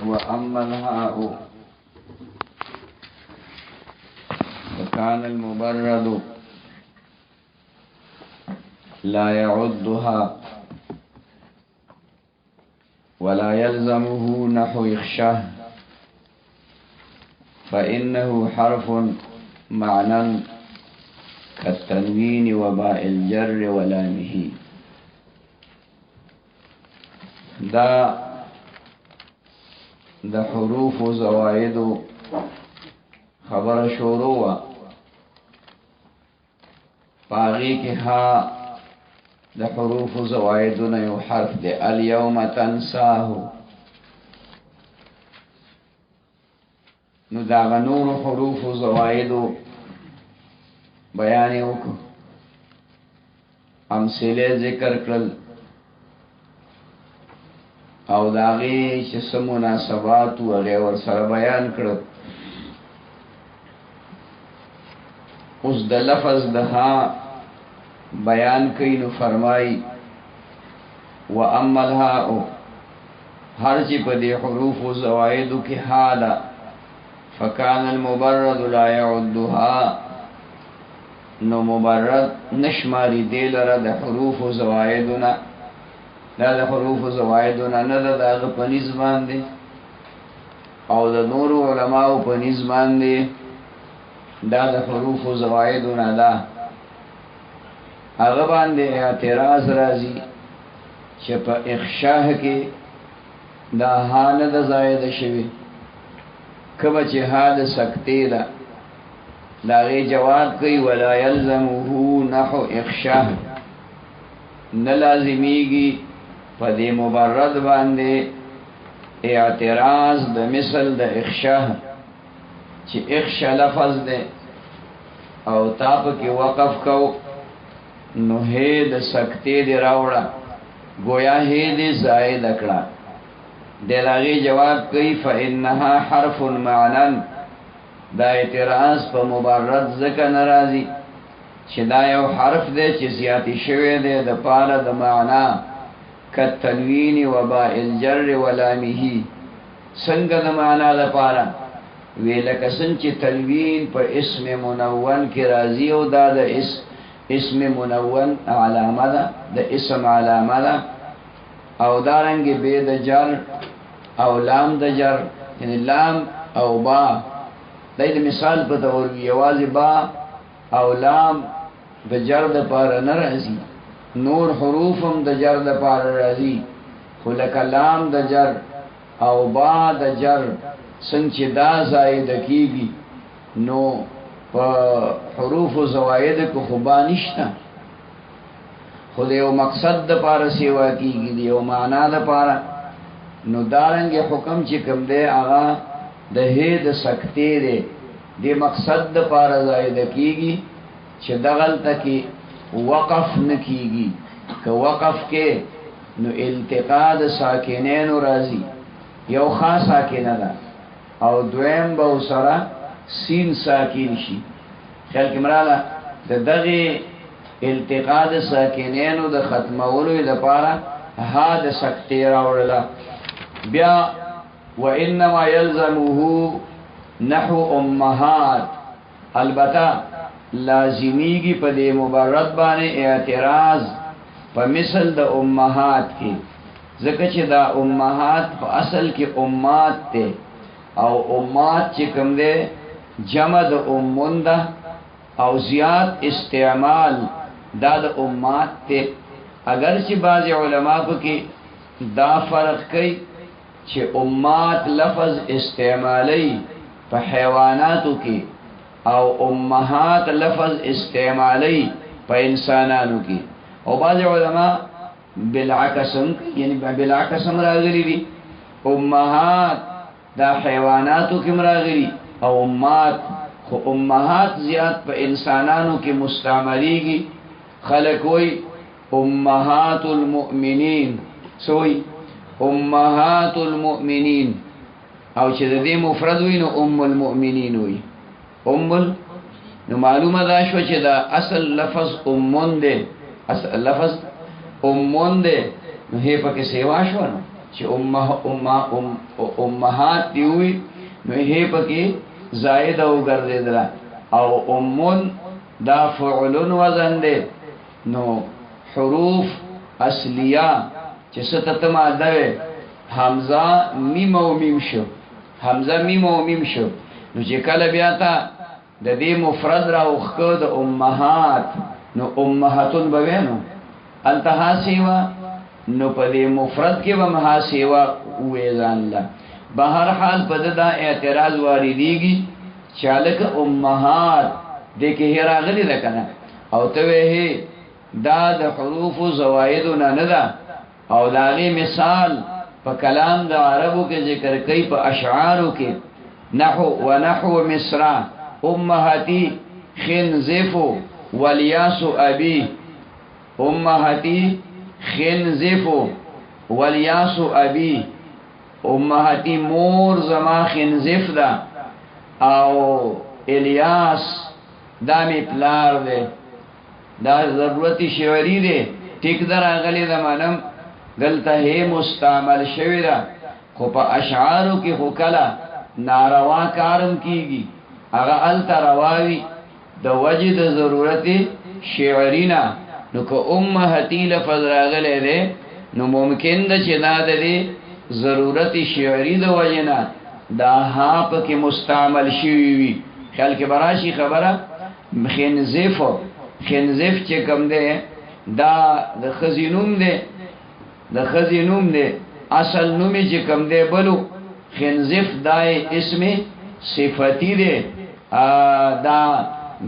وأما الهاء فكان المبرد لا يعدها ولا يلزمه نحو يخشاه فإنه حرف معنى كالتنوين وباء الجر ولامه. دا حروف و زوائد خبر شروع پاغی کی ها دا حروف و زوائد نیو حرف دے الیوم تنساہو نو دا نور حروف و زوائد بیانی وکو امثله ذکر کرل او داغی چې سم مناسبات و هغه ور سره بیان کړو. اوس د لفظ دها بیان کوي نو فرمای و اما الهاء هر چې په دې حروف او زوائد کې حالا فکان المبرد لا يعدها نو مبرد نشماری دی لره د حروف او زوائدنا دا د حروف و زوائدنا نه دا داغ پنیز باندې او د نور علماء پنیز باندې دا د حروف و زوائدنا دا هغه باندې اعتراض راځي چې په اخشاء کې دا حال د زائد شوی کبه چې حال سکتی دا داغه جواب کوي ولا يلزمه نحو اخشاء نه لازمیږي پدې مبرد باندې اعتراض د مثل د اخشاء چې اخشاء لفظ ده او تاپ کې وقف کو نو هي د سکتې دی راوړه گویا هي دې زائد کړه دلاغي جواب کوي فانها حرف معنى دا اعتراض په مبرد ځکه ناراضي چې دا یو حرف دی چې زیاتی شوی دی د پاره د معنا کالتنوین وباء الجر ولامه څنګه د معنا لپاره ویلکه څنګه چې تنوین په اسم منون کې راځي او دا د اسم منون علامه ده د اسم علامه ده او دارنګ به د جر او لام د جر یعنی لام او با د مثال په تور یوازې با او لام د جر د پاره نه راځي نور حروفم د جر د پاره راځي خو لکه لام د جر او با د جر څنګه دا زائد کیږي نو په حروف او زوائد کو خو نشته خو د یو مقصد د پاره سیوا کیږي د یو معنا د پاره نو دارنګ حکم چې کوم دی هغه د هید سکتی دی د مقصد د پاره زائد کیږي چې دغل تکي وقف نکیږي که وقف کې نو التقاء د ساکنین راځي یو خاص ساکنه ده او دویم به سره سین ساکن شي خیال کې مراله د دغه التقاء د ساکنین د ختمولو لپاره ها د سکتی راوړله بیا وانما يلزمه نحو امهات البته لازمیږي په دې مبرد باندې اعتراض په مثل د امهات کې ځکه چې دا امهات په اصل کې امات ته او امات چې کوم ده جمع د امون ده او زیات استعمال دا د امات ته اگر چې بعض علما په کې دا فرق کوي چې امات لفظ استعمالی په حیواناتو کې او امهات لفظ استعمالی په انسانانو کې او بعض علماء بالعکس یعنی بالعکس راغلي دي امهات دا حیواناتو کې راغلي او امات خو امهات زیات په انسانانو کې مستعمليږي خلق وي امهات المؤمنین سوی امهات المؤمنین او چې د دې مفرد وي نو ام المؤمنین وي نو معلومه دا شو چې دا اصل لفظ امون دی اصل لفظ امون دی نو هي پکې سیوا شو نو چې امهات دی وي نو هي پکې زائد او ګرځیدل او امون دا فعلن وزن دی نو حروف اصلیه چې ستته ماده حمزه میم او میم شو حمزه میم او میم شو نو چې کله بیا تا د دې مفرد را وخکو د امهات نو امهاتون بوینو التها سیوا نو په دې مفرد کې به مها سیوا وې ځان لا بهر حال په دا اعتراض واردېږي چالک امهات دې کې راغلي ده کنه او ته وې دا د حروف زوائد نه ده او داغي مثال په کلام د عربو کې ذکر کوي په اشعارو کې نحو ونحو مصر امهاتي خنزف والياس ابي امهاتي خنزف والياس ابي امهاتي مور زما خنزف ده او الیاس دا می پلار ده دا ضرورت شعری ده ټیک در اغلی د مانم دلته هي مستعمل شوی ده خو په اشعارو کې خو کلا ناروا کارم کیږي هغه ال ترواوی د وجد ضرورت شعرینا نو که امهاتی لفظ راغلی ده نو ممکن ده چې دا د ضرورت شعری د وجنا دا ها پکې مستعمل شوی وي خیال کې براشي خبره خنزف چې کم ده دا د خزینوم ده د خزینوم ده اصل نومي چې کم ده بلو خنزف دای اسم صفتی ده دا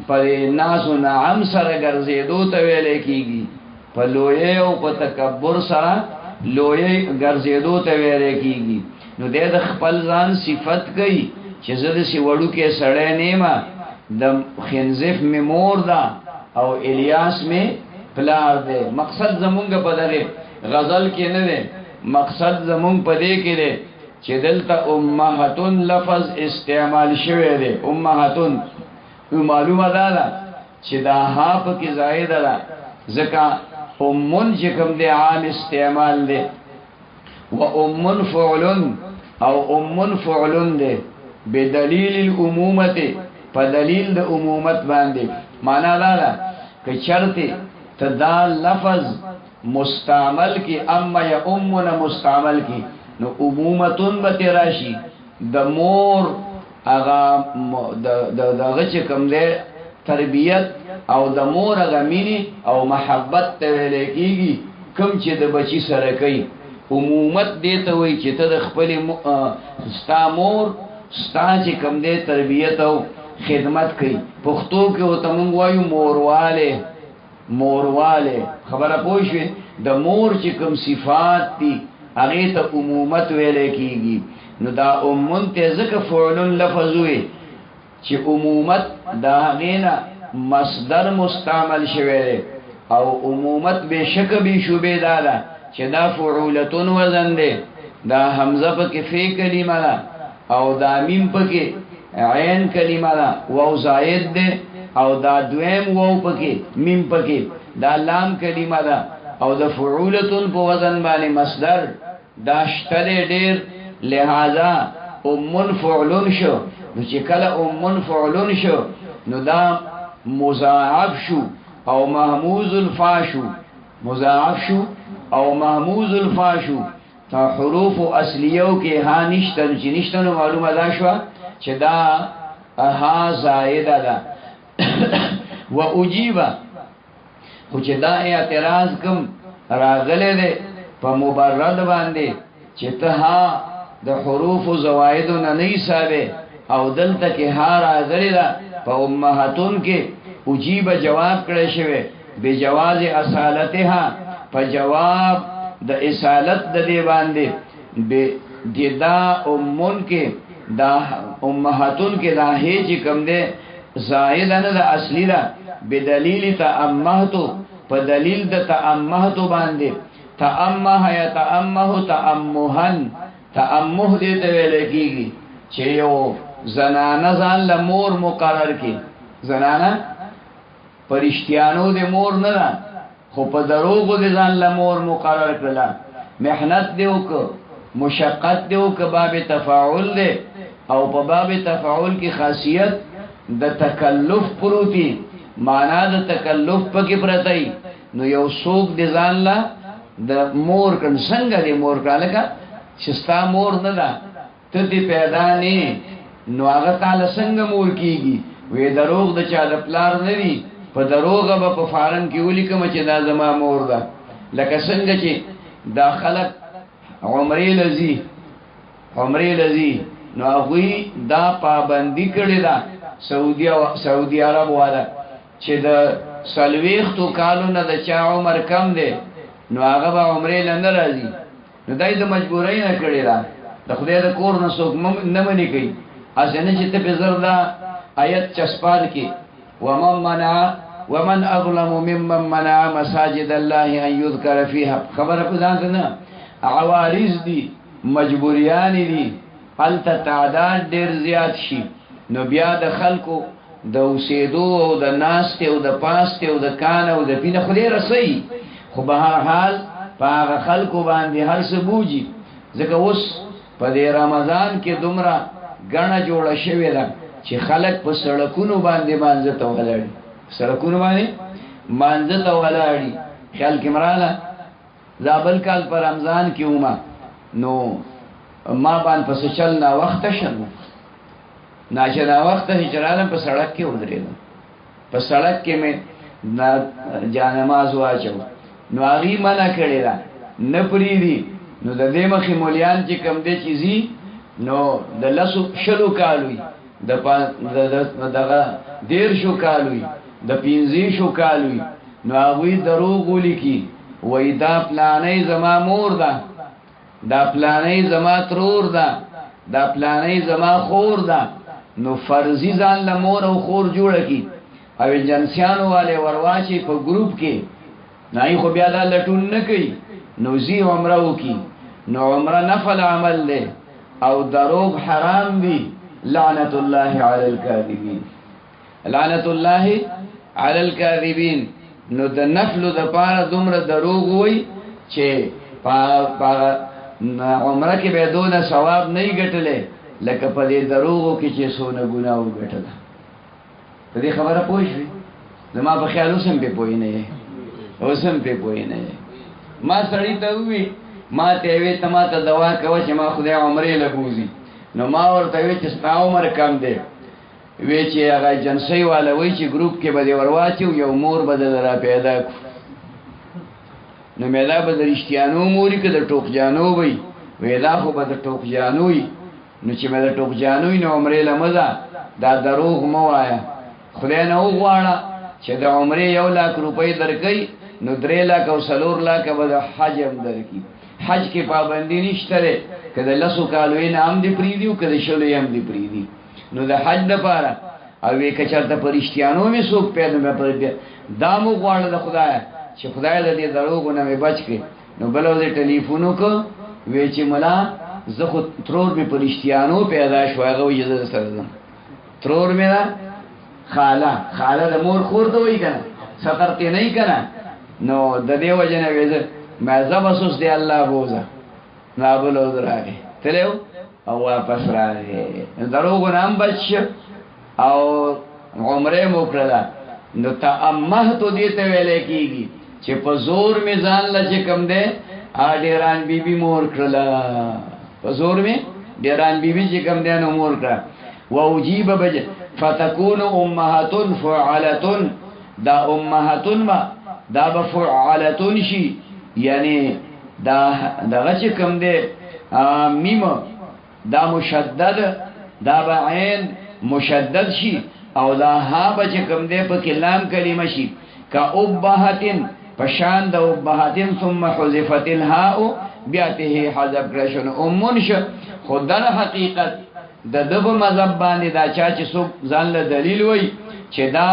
پر ناس و نعم سره ګرځېدو ته ویل کېږي په لوی او په تکبر سره لوی ګرځېدو ته ویل کېږي نو د خپل ځان صفت کوي چې زه د سی وړو کې سړی نیمه د خنزف می مور ده او الیاس می پلار ده مقصد زمونږ په دغه غزل کې نه ده مقصد زمونږ په دې کې ده چې دلته امهاتون لفظ استعمال شوی دی امهاتون معلومه ده چې دا ها په کې زائد ده ځکه امون چې کوم دی عام استعمال دی و امون فعلن او امون فعلن دی بدلیل العمومت په دلیل د عمومت باندې معنا ده که چرته تدا لفظ مستعمل کی اما یا امنا مستعمل کی نو عمومتون بتراشی د مور اغا دغه چې کوم دی تربیت او د مور اغا مینی او محبت ته ویل کیږي کوم چې د بچی سره کوي عمومت دی ته وای چې ته د خپل ستا مور ستا چې کوم دی تربیت او خدمت کوي پښتو کې او تمون وایو مورواله خبره پوښوي د مور چې کوم صفات دي هغه ته عمومت ویل کیږي نو دا امون ته ځکه فعلن لفظ وي چې عمومت دا غینا مصدر مستعمل شوی او عمومت به شک به شوبه دادا چې دا فعولتون وزن دی دا حمزه پکې فی کلمه ده او دا میم پکې عین کلمه ده واو زائد ده او دا دویم واو پکې میم پکې دا لام کلمه ده او د فعولتون په وزن باندې مصدر دا شتل ډیر لہذا امون فعلن شو نو چې کله امون فعلن شو نو دا مضاعف شو او محموز الفاشو مضاعف شو او محموز الفاشو تا حروف اصلیو کې ها نشته چې نشته نو معلومه ده شو چې دا ها زائده ده و اجیبا خو چې دا اعتراض کوم راغله ده په مبرد باندې چې ته ها د حروف زوائد نه حسابه او دلته کې ها راغلی ده په امهاتون کې اجیب جواب کړی شوی به جواز اصالتها په جواب د اصالت د دی باندې به ددا امون کې دا امهاتون کې دا هي چې کوم ده زائد نه د اصلي ده بدلیل تأمهتو په دلیل د تأمهتو باندې تأمه یا تأمه تأمهن تأمه دې ته ویل کېږي چې یو زنانه ځان له مور مقرر کړي زنانه پرشتیانو دې مور نه ده خو په دروغو دې ځان له مور مقرر کړله محنت دې وکړه مشقت دی او که باب تفاعل دی او په باب تفاعل کی خاصیت د تکلف پروتی معنا د تکلف پکې پرتای نو یو سوق دی ځان لا د مور کن څنګه دی مور کالکا شستا مور نه ده ته دې پیدا نه نو هغه تعالی څنګه مور کیږي وې دروغ د چا د پلار نه دی په دروغه به په فارم کې ولیکم چې دا زما مور ده لکه څنګه چې دا خلک عمرې لذي نو هغه دا پابندي کړی دا سعودي عرب والا چې د سلويختو کالو نه د چا عمر کم دی نو هغه به عمرې لنده راځي نو دای د مجبورۍ نه کړی دا د خدای د کور نه څوک نه منې کوي اسنه چې ته په زر دا آیت چسپال کې ومن اظلم ممن منع مساجد الله ان يذكر فيها خبر په ځان نه عوارض دي مجبوریان دي الت تعداد ډیر زیات شي نو بیا د خلکو د اوسېدو او د ناستې او د پاستې او د کان او د پینه خو دې رسي خو به هر حال په هغه خلکو باندې هر څه بوجي ځکه اوس په دې رمضان کې دومره ګڼه جوړه شوې ده چې خلک په سړکونو باندې مانځه ته ولاړي سړکونو باندې مانځه ته ولاړي خیال کې مراله زابل کال پر رمضان کې ومه نو ما باندې پس چل نا وخت شنو ناشنا وخت هجرانم په سړک کې ودرېدم په سړک کې مې جانماز واچو نو هغه منع کړی دا نه پریدي نو د دې مخې مولیان چې کم دي چیزي نو د لسو شلو کالوي دغه دیر شو کالوي د پینځي شو کالوي نو هغه دروغ ولیکي وای دا پلانې زما مور ده دا پلانې زما ترور ده دا پلانې زما خور ده نو فرضی ځان له مور او خور جوړ کی او جنسیانو والے ورواچی په گروپ کې نه خو بیا دا لټون نه کوي نو زی عمره وکي نو عمره نفل عمل له او دروغ حرام دي لعنت الله علی الکاذبین لعنت الله علی الکاذبین نو د نفل د پاره دومره دروغ وای چې عمره کې به دونه ثواب نه ګټلې لکه په دې دروغو کې چې سونه ګناه وګټل په دې خبره پوه شئ زما په خیال اوسم په پوي نه اوسم په پوي نه ما سړی ته وی ما ته وی تما ته دوا کوي چې ما خدای عمره لګوزي نو ما ورته وی چې ستا عمر کم دی وی چې هغه جنسي والا وی چې ګروپ کې به ورواچو یو مور بدل را پیدا کو نو مېلا به د رښتیانو موري کې د ټوک جانو وی ویلا خو به د ټوک جانوي نو چې مې د ټوک جانوي نو عمره لمزه دا دروغ مو وایا خدای نه وغواړه چې د عمره 1 لک روپۍ درکې نو 3 لک او 4 لک به د حج هم درکې حج کې پابندی نشته کله لسو کالوې نه هم دی پریدیو کله شلې هم دی پریدي نو د حج لپاره او وی کچرته پرشتيانو می سوق پیدا مې پر دامو غواړه د خدای چې خدای دې دروغ نه بچ کې نو بلو دې ټلیفونو کو وی چې ملا زه خو ترور می پرشتيانو پیدا شو هغه وجه سره ترور مې دا خاله د مور خور ته وی کنه سفر ته نه کنه نو د دې وجه نه ویزه ما زبسوس دی الله بوزه نابلو دراغه تلو او واپس راغی دروغ نام بچ او عمره موکړه نو تامه تو دیته ویلې کیږي چې په زور میزان لچ کم ده اډیران بیبي مور کړلا په زور می ډیران بیبي چې کم ده نو مور کړه واجيب بج فتكون امهات فعلتن دا امهاتن ما دا بفعلتن شي یعنی دا دغه چې کم ده میم دا مشدد دا بعین مشدد شي او دا ها بچ کم ده په کلام کلمه شي کا ابهاتن پشان د ابهاتن ثم حذفت الهاء بیاته حذف کرشن امونش خدای حقیقت د دغه مذهب باندې دا چا چې سو ځان له دلیل وای چې دا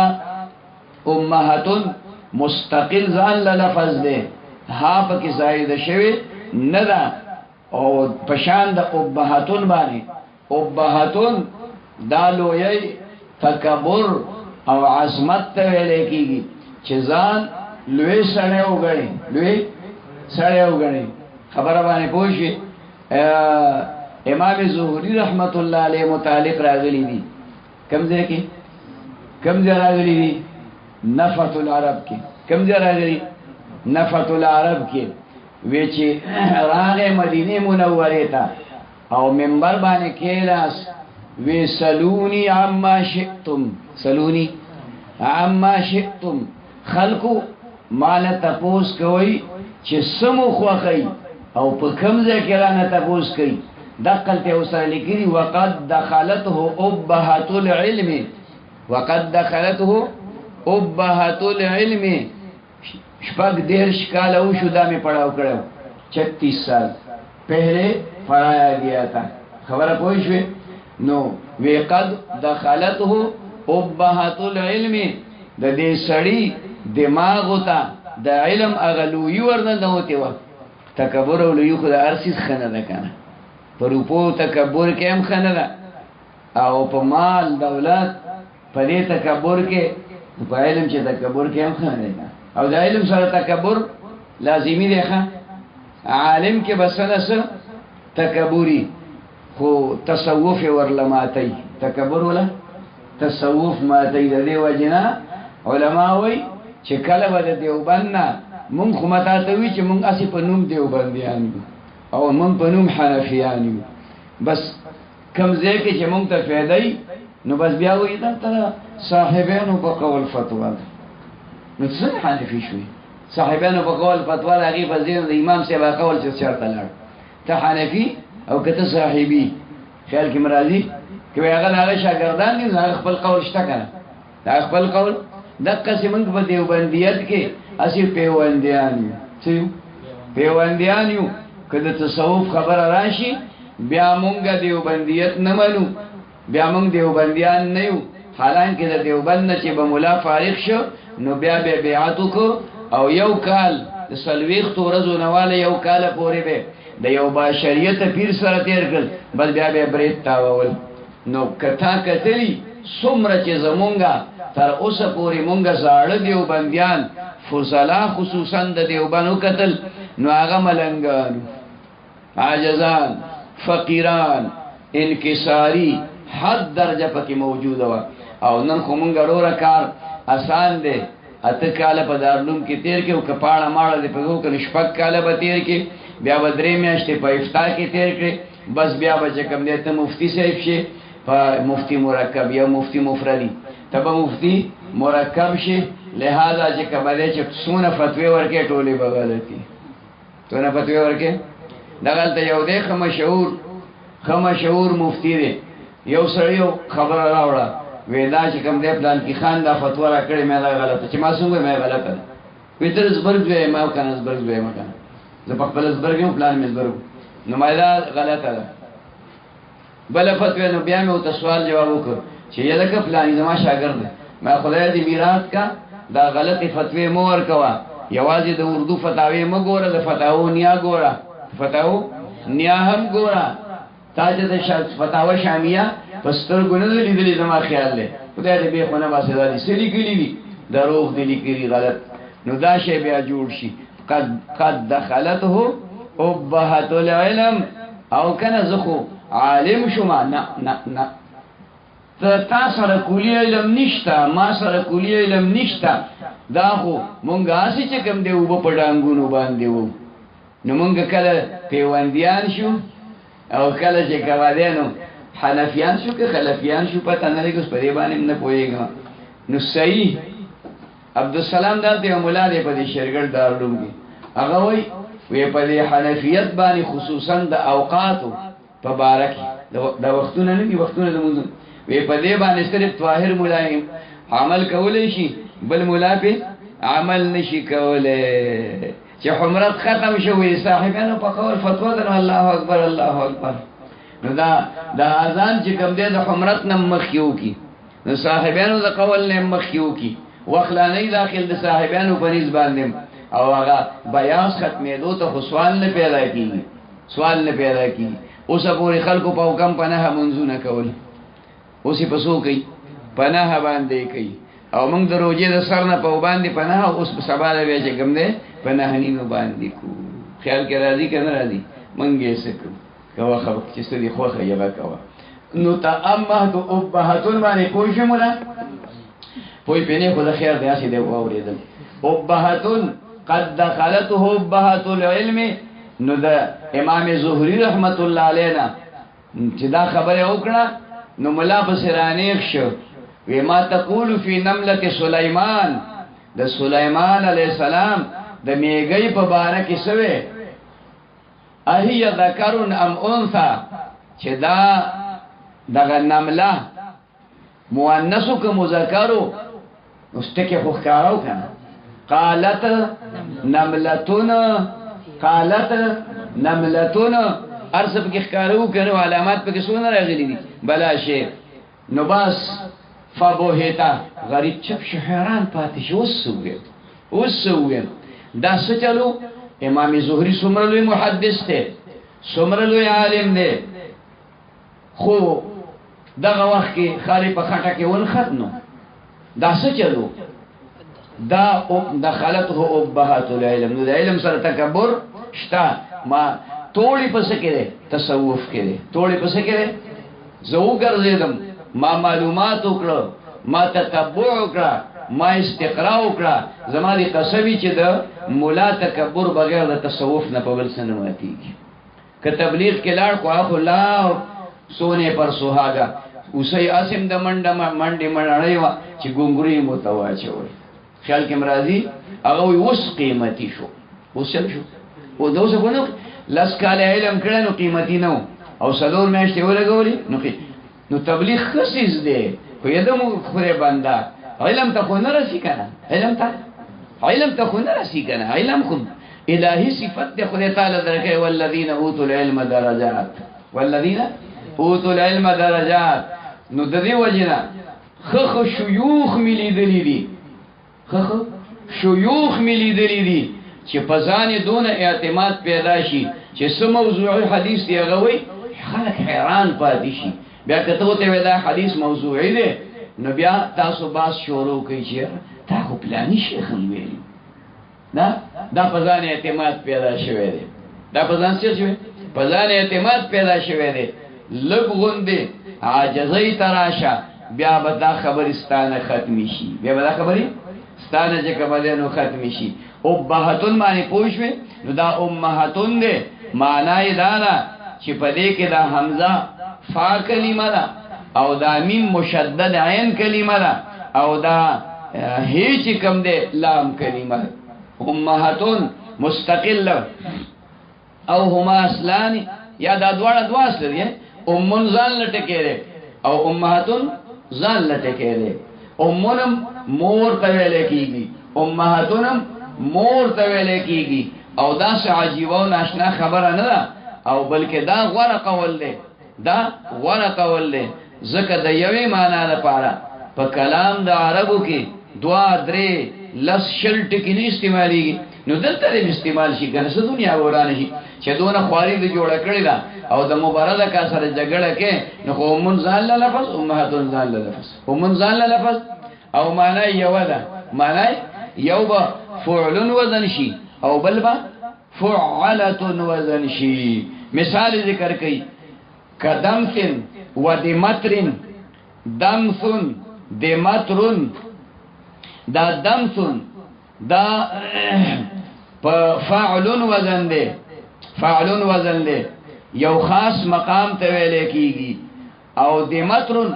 امهاتن مستقل ځان له لفظ ده ها پکې زائد شوی نه ده او پشان د ابهاتن باندې ابهاتن دا لوی تکبر او عظمت ته ویل کیږي چې ځان لوی سړی وګڼي لوی سړی وګڼي خبره باندې پوښي امام زهری رحمت الله علیه متعلق راغلی دي کم ځای کې کم ځای راغلی دي نفت العرب کې کم ځای راغلی نفت العرب کې وی چې راغې مدینه منوره ته او منبر باندې کېلاس وی سلونی عما شئتم سلونی عما شئتم خلقو مال تپوس کوي چې سمو خوخی او په کوم ځای کې رانه تپوس کوي دقل ته وسره لیکلي وقد دخلته ابهه العلم وقد دخلته ابهه العلم شپږ دیرش کال او شو دا می پڑھاو کړو 36 سال پہلے پڑھایا گیا تھا خبر پوه شوې نو وقد دخلته ابهه العلم د دې سړی دماغ وتا د علم اغلو ورنه نوتی و تکبر او لوی خو د ارسیس خنه ده کنه پر په تکبر کې هم خنه ده او په مال دولت په دې تکبر کې په علم چې تکبر کې هم خنه ده او د علم سره تکبر لازمی دی ښه عالم کې بسنس تکبوري خو تصوف ورلماتی تکبر ولا تصوف ماتی د دې وجنا علما وای چې کله به د دیوبند نه مونږ خو ماته ته وی چې مونږ اسی په نوم دیوبندیان یو او مونږ په نوم حنفیان یو بس کم ځای کې چې مونږ ته فایده نو بس بیا وی دا تر صاحبانو په قول فتوا نو څنګه حنفي شوي صاحبانو په قول فتوا هغه په ځین د امام صاحب قول چې چرته لاړ ته حنفي او کته صاحبي خیال کې مرادي کې هغه هغه شاګردان دي هغه خپل قول شته کنه دا خپل قول دغه سیمنګ په دیوبندیت کې اسی پیوندیان یو پیوندیان یو کله تصوف خبر راشي بیا مونږ دیوبندیت نه منو بیا مونږ دیوبندیان نه یو حالانکه د دیوبند چې به مولا فارغ شو نو بیا به بیعت کو او یو کال د سلويخ تورزو نواله یو کال پورې به د یو با شریعت پیر سره تیر کړ بل بیا به بریت تاول نو کتا کتلی څومره چې زمونږه تر اوسه پورې مونږه زاړه دیوبندیان فضلا خصوصا د دیوبانو قتل نو هغه ملنګان عاجزان فقیران انکساری حد درجه پکې موجوده و او نن خو مونږ وروره کار آسان دی اته کاله په دارلوم کې تیر کې او کپاړه ماړه دی په یو کې شپږ کاله به تیر کې بیا به درې میاشتې په افتا کې تیر کړي بس بیا به چې کوم دی ته مفتی صاحب شي په مفتی مرکب یا مفتی مفردی ته به مفتی مرکب شي لہذا چې کوم دی چې څونه فتوی ورکې ټولې به غلطي څونه فتوی ورکې دغلته یو دی مشهور مفتی دی یو سړی خبره راوړه وېدا چې کوم دی پلان کې خان دا فتوا را کړې مې دا غلطه چې ما څنګه مې غلطه وې تر زبرګ وې ما کنه زبرګ وې ما کنه زه په خپل زبرګ یو پلان مې زبرګ نو مې دا غلطه ده بل فتوا نو بیا مې او سوال جواب وکړ چې یله ک پلان زما شاګرد ما خدای دې میراث کا دا غلطي فتوی مو ورکوا یوازې د اردو فتاوی مو ګوره د فتاو نیا ګوره فتاو نیا هم ګوره تاج د فتاوا شامیه پستر ګونه لیدلې زما خیال له خدای دې به خونه واسه دي سړي کلی دي دروغ دي لیکلي غلط نو دا شی بیا جوړ شي قد دخلته ابهه العلم او کنه زخو عالم شوما نه تا سره کولی علم نشتا ما سره کولی علم نشتا دا خو مونږه اسی چې کوم دی وب پډانګونو باندې وو نو مونږ کله پیوندیان شو او کله چې کوادانو حنفیان شو که خلفیان شو پته نه لګوس په دې باندې نه پوهیږم نو صحیح عبدالسلام دلته مولا دې په دې شرګړ دارلوم کې هغه وی په دې حنفیت باندې خصوصا د اوقاتو په بارک د وختونو نه دي وختونو د موږ وی په دې باندې صرف طاهر ملایم عمل کولای شي بل ملا په عمل نشي کولای چې عمرت ختم شوی صاحبانو په قول فتوا ده الله اکبر الله اکبر نو دا اذان چې کوم دی د عمرت نه مخکیو کی نو صاحبانو د قول نه مخکیو کی وخلانی داخل د صاحبانو په نسبت باندې او هغه بیاس ختمېدو ته سوال نه پیدا کیږي اوس پورې خلکو په حکم پناه منځونه کول اوسې پسو کوي پناه باندې کوي او موږ د روزې د سر نه په باندې پناه اوس په سبا له چې کوم دی پناه نه باندې کو خیال کې راځي کنه راځي موږ یې سکو کوا خبر چې ستدي خوخه یبا کوا نو تأمهت ابهتون باندې پوه شو مولا پوی پینې خو د خیر دی اسی دی اوریدل ابهتون قد دخلته ابهت العلم نو د امام زهری رحمت الله علینا چې دا خبره وکړه نو ملا بصرانیک شو وما تقول فی نملة سلیمان د سلیمان علیہ السلام د میګی په باره کې سوې اهی ذکرن ام انثى چې دا دغه نمله مؤنث او مذکرو واستکه خو ښکارو کنه قالت نملتون قالت نملتون ارسب کې ښکارو کنه علامات په کې سونه راغلي دي بلا شی نو بس فبوهتا غریب چپ شو حیران پاتې شو وسوګ دا څه چلو امام زهری څومره لوی محدث دی څومره لوی عالم دی خو دغه وخت کې خالي په خټه کې ونخت نو دا څه چلو دا دخلته ابهات العلم نو د علم سره تکبر شتا ما توړي پس کړي تصوف کړي توړي پس کړي زو ګرځیدم ما معلومات وکړه ما تتبع وکړه ما استقراء وکړه زما دي قسمی چې د مولا تکبر بغیر د تصوف نه په بل څه نه ماتيږي که تبلیغ کې لاړ کو اخو الله سونے پر سوهاګه اوسې اسیم د منډه مړړې وا چې ګونګري متواچوي خیال کې مرضی هغه اوس قیمتي شو اوس شو او دوسه کو لس کال علم کړه نو قیمتي نو او سلور میاشتې ولګولي نو تبلیغ خصیز دی خو یدمو خوره بنده علم ته خو نه رسی کنه علم ته خو نه رسی کنه علم خو الهی صفت دی خدای تعالی درکې والذین اوتوا العلم درجات والذین اوتوا العلم درجات نو د دې وجنه خخ شيوخ ملي دي خخ شيوخ ملي دي چې پزانه دون اعتماد پیدا شي چې سم موضوعي حدیث دی غوي خلک حیران پاتې شي بیا کته ته ودا حدیث موضوعي دی نو بیا تاسو باز شروع کوي چې تا خو پلاني شیخ هم ویل دا پزانه اعتماد پیدا شوی دی دا پزان څه شوی پزانه اعتماد پیدا شوی دی لګوندې عاجزۍ تراشه بیا به دا خبرستانه ختم شي بیا به دا خبري ستانه چې کبلینو ختم شي او بهتون باندې پوښوي نو دا امهاتون دي معنی دا ده چې په دې کې دا حمزه فا کلمه ده او دا میم مشدد عین کلمه ده او دا هیڅ کم ده لام کلمه امهاتون مستقل او هما اصلان یا دا دواړه دوا اصل دي امون ځان لټکېره او امهاتون ځان لټکېره امونم مور ته ویل کیږي امهاتونم مور ته ویل کیږي او دا عجیب او ناشنا خبره نه ده او بلکې دا غوړه قول دی دا غوړه قول دی ځکه د یوې معنا لپاره په کلام د عربو کې دوا درې لس شل ټکي نه استعمالېږي نو دلته استعمال شي کنه څه دنیا ورانه شي چې دونه خواري د جوړه کړی دا او د مبارزه کا سره جګړه کې نو قومن ځان لفظ امهاتون ځان لفظ قومن ځان لفظ او معنی یو ده معنی یو به فعل وزن شي او بل به فعلت وزن شي مثال ذکر کړي کدمثن ودمترن دمثن دمترن دا دمثن دا فاعل وزن ده فاعل وزن ده یو خاص مقام ته ویل کیږي او دمترن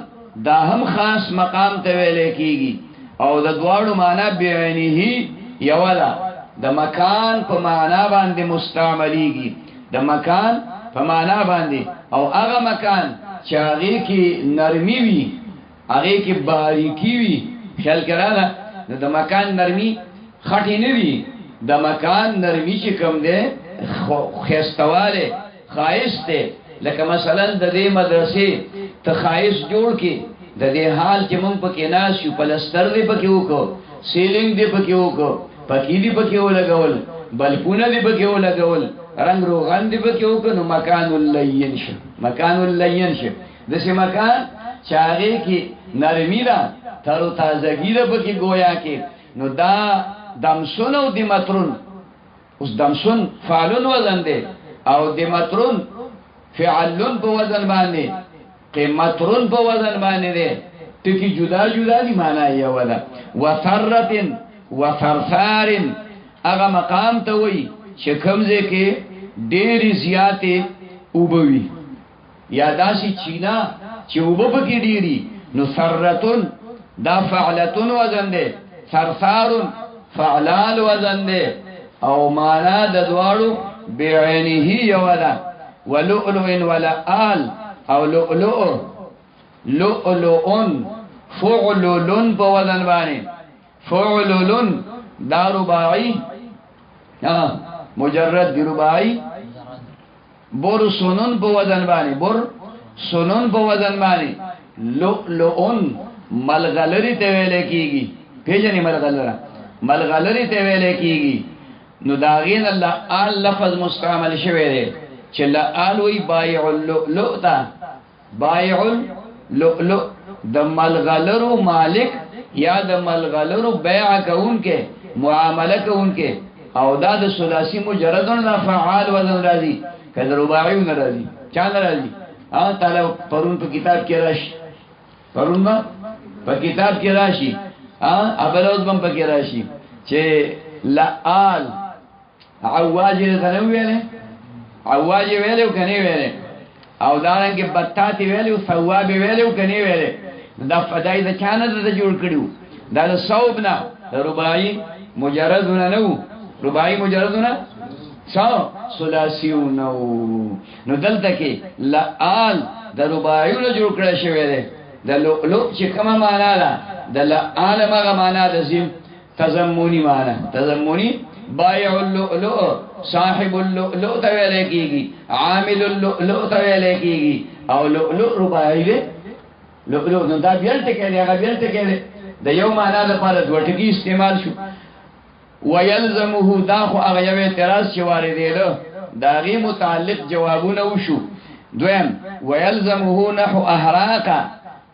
دا هم خاص مقام ته ویل کیږي او د دواړو معنا بعینه یو ده د مکان په معنا باندې مستعمليږي د مکان په معنا باندې او هغه مکان چې هغه کې نرمي وي هغه کې باریکی وي خیال کړه د مکان نرمي خټې نه وي د مکان نرمي چې کوم ده خيستواله خایسته لکه مثلا د دې مدرسې ته خایس جوړ کې د دې حال چې مونږ پکې ناس یو پلستر دې پکې وکړو سیلینګ دې پکې وکړو پکې دې پکې ولګول بلکونه دې پکې ولګول رنگ روغان دې پکې وکړو نو مکان اللین شه مکان اللین شه دسه مکان چاغې کې نرمي ده تر تازګي ده پکې گویا کې نو دا دمسون او دمترون اوس دمسون فعلون وزن ده او دمترون فعلن په وزن باندې قیمترن په وزن باندې ده ټکی جدا جدا دي معنا یې ولا وثرتن وثرثارن هغه مقام ته وای چې کومځه کې ډېری زیاتې وبوي یا داسي چینا چې وبو کې ډېری نو ثرتن دا فعلتن وزن ده ثرثارن فعلال وزن ده او معنا د دواړو بعینه یولا ولؤلؤ ولا آل او لؤلؤ لؤلؤ فعلل په وزن باندې فعلل دا رباعي مجرد دی رباعي بر سنن په وزن باندې بر سنن په وزن باندې لؤلؤ ملغلری ته ویل کیږي پیژنې ملغلری ته ویل کیږي نو داغین الله آل لفظ مستعمل شوی دی چې لا آل وی بایع اللؤلؤ تا بایع اللؤلؤ د ملغلرو مالک یا د ملغلرو بیع کوونکې معامله کوونکې او دا د ثلاثي مجردون دا فعال وزن راځي کله رباعي نه راځي چا نه راځي تعالی پرون په کتاب کې راشي پرون په کتاب کې راشي ابلوز بم په کې راشي چې لا آل عواج ته ویلې عواج ویلو کني ویلې او دارنګه بتاتی ویلو ثواب ویلو کني ویلې دا فدای د چانه د جوړ کړیو دا صوب نه رباعي مجردونه نو رباعي مجردونه ثلاثي نو دلته کې لا آل د رباعي له جوړ کړی شوی دی د لؤلؤ چې کومه معنا ده د لا آل هغه معنا د زم تضمنی معنا تضمنی بایع اللؤلؤ صاحب اللؤلؤ ته ویل کیږي عامل اللؤلؤ ته ویل کیږي او لؤلؤ رباعي دی لؤلؤ نو دا بیل ټکی دی هغه بیل ټکی دی د یو معنا لپاره دوه ټکی استعمال شو ويلزمه دا خو هغه یو اعتراض چې واردېده دا غي متعلق جوابونه وشو دویم ويلزمه نحو احراق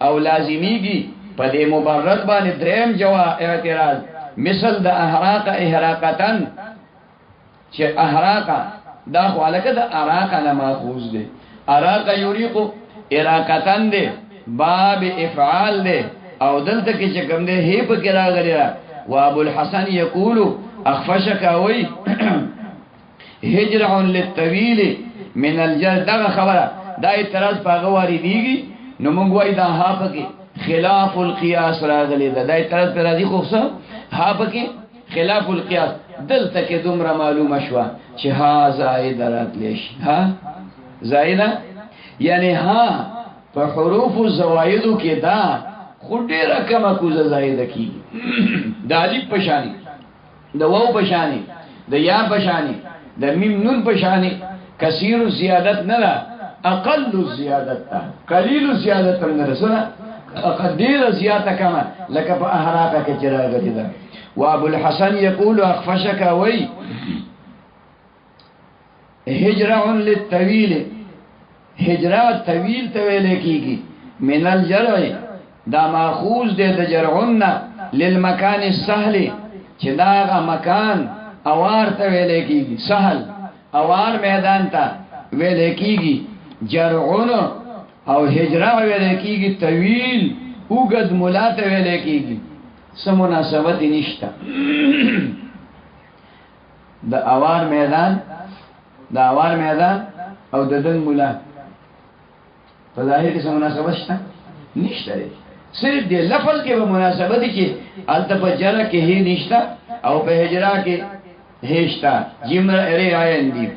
او لازمیږي په دې مبرد باندې دریم جواب اعتراض مثل د احراق احراقتن چې احراق دا خو الکه د اراق نه ماخوذ دی اراق یریق اراقتن دی باب افعال دی او دلته کې چې کوم دی هی په کې راغلی وابو الحسن يقول اخفشك وي هجرع للطويل من الجر دا خبره دا اعتراض پاغه واری دیږي نو موږ وای دا ها پکې خلاف القياس راغلی دا اعتراض پر راځي خو څه ها پکې خلاف القياس دلته کې دومره معلومه شو چې ها زائد راتلی شي ها زائده یعنی ها په حروف الزوائد کې دا خودی رقم کوزه زائده کی د الف پشانی د واو پشانی د یا پشانی د میم نون پشانی کثیر زیادت نه لا اقل زیادت تا قلیل زیادت نه رسوله قدیر زیاده کما لك فاحراق کجرا غدا وابو الحسن يقول اخفشك وي هجرع للطويل هجرع طويل تویل کیږي من الجرع دا ماخوذ دے دا جرعنا للمکان السهل چه دا مکان اوار تا ویلے کی گی سهل اوار میدان تا ویلے کی گی جرعن او حجرع ویلے کی گی طویل اوگد ملا تا ویلے کی گی سمناسبت نشتا دا اوار میدان او دا دن ملا فظاہر کی سمناسبت شتا نشتا ہے صرف دې لفظ کې به مناسبت کې التفجر کې هي نشتا او په هجرا کې هشتا جمله اری عین دي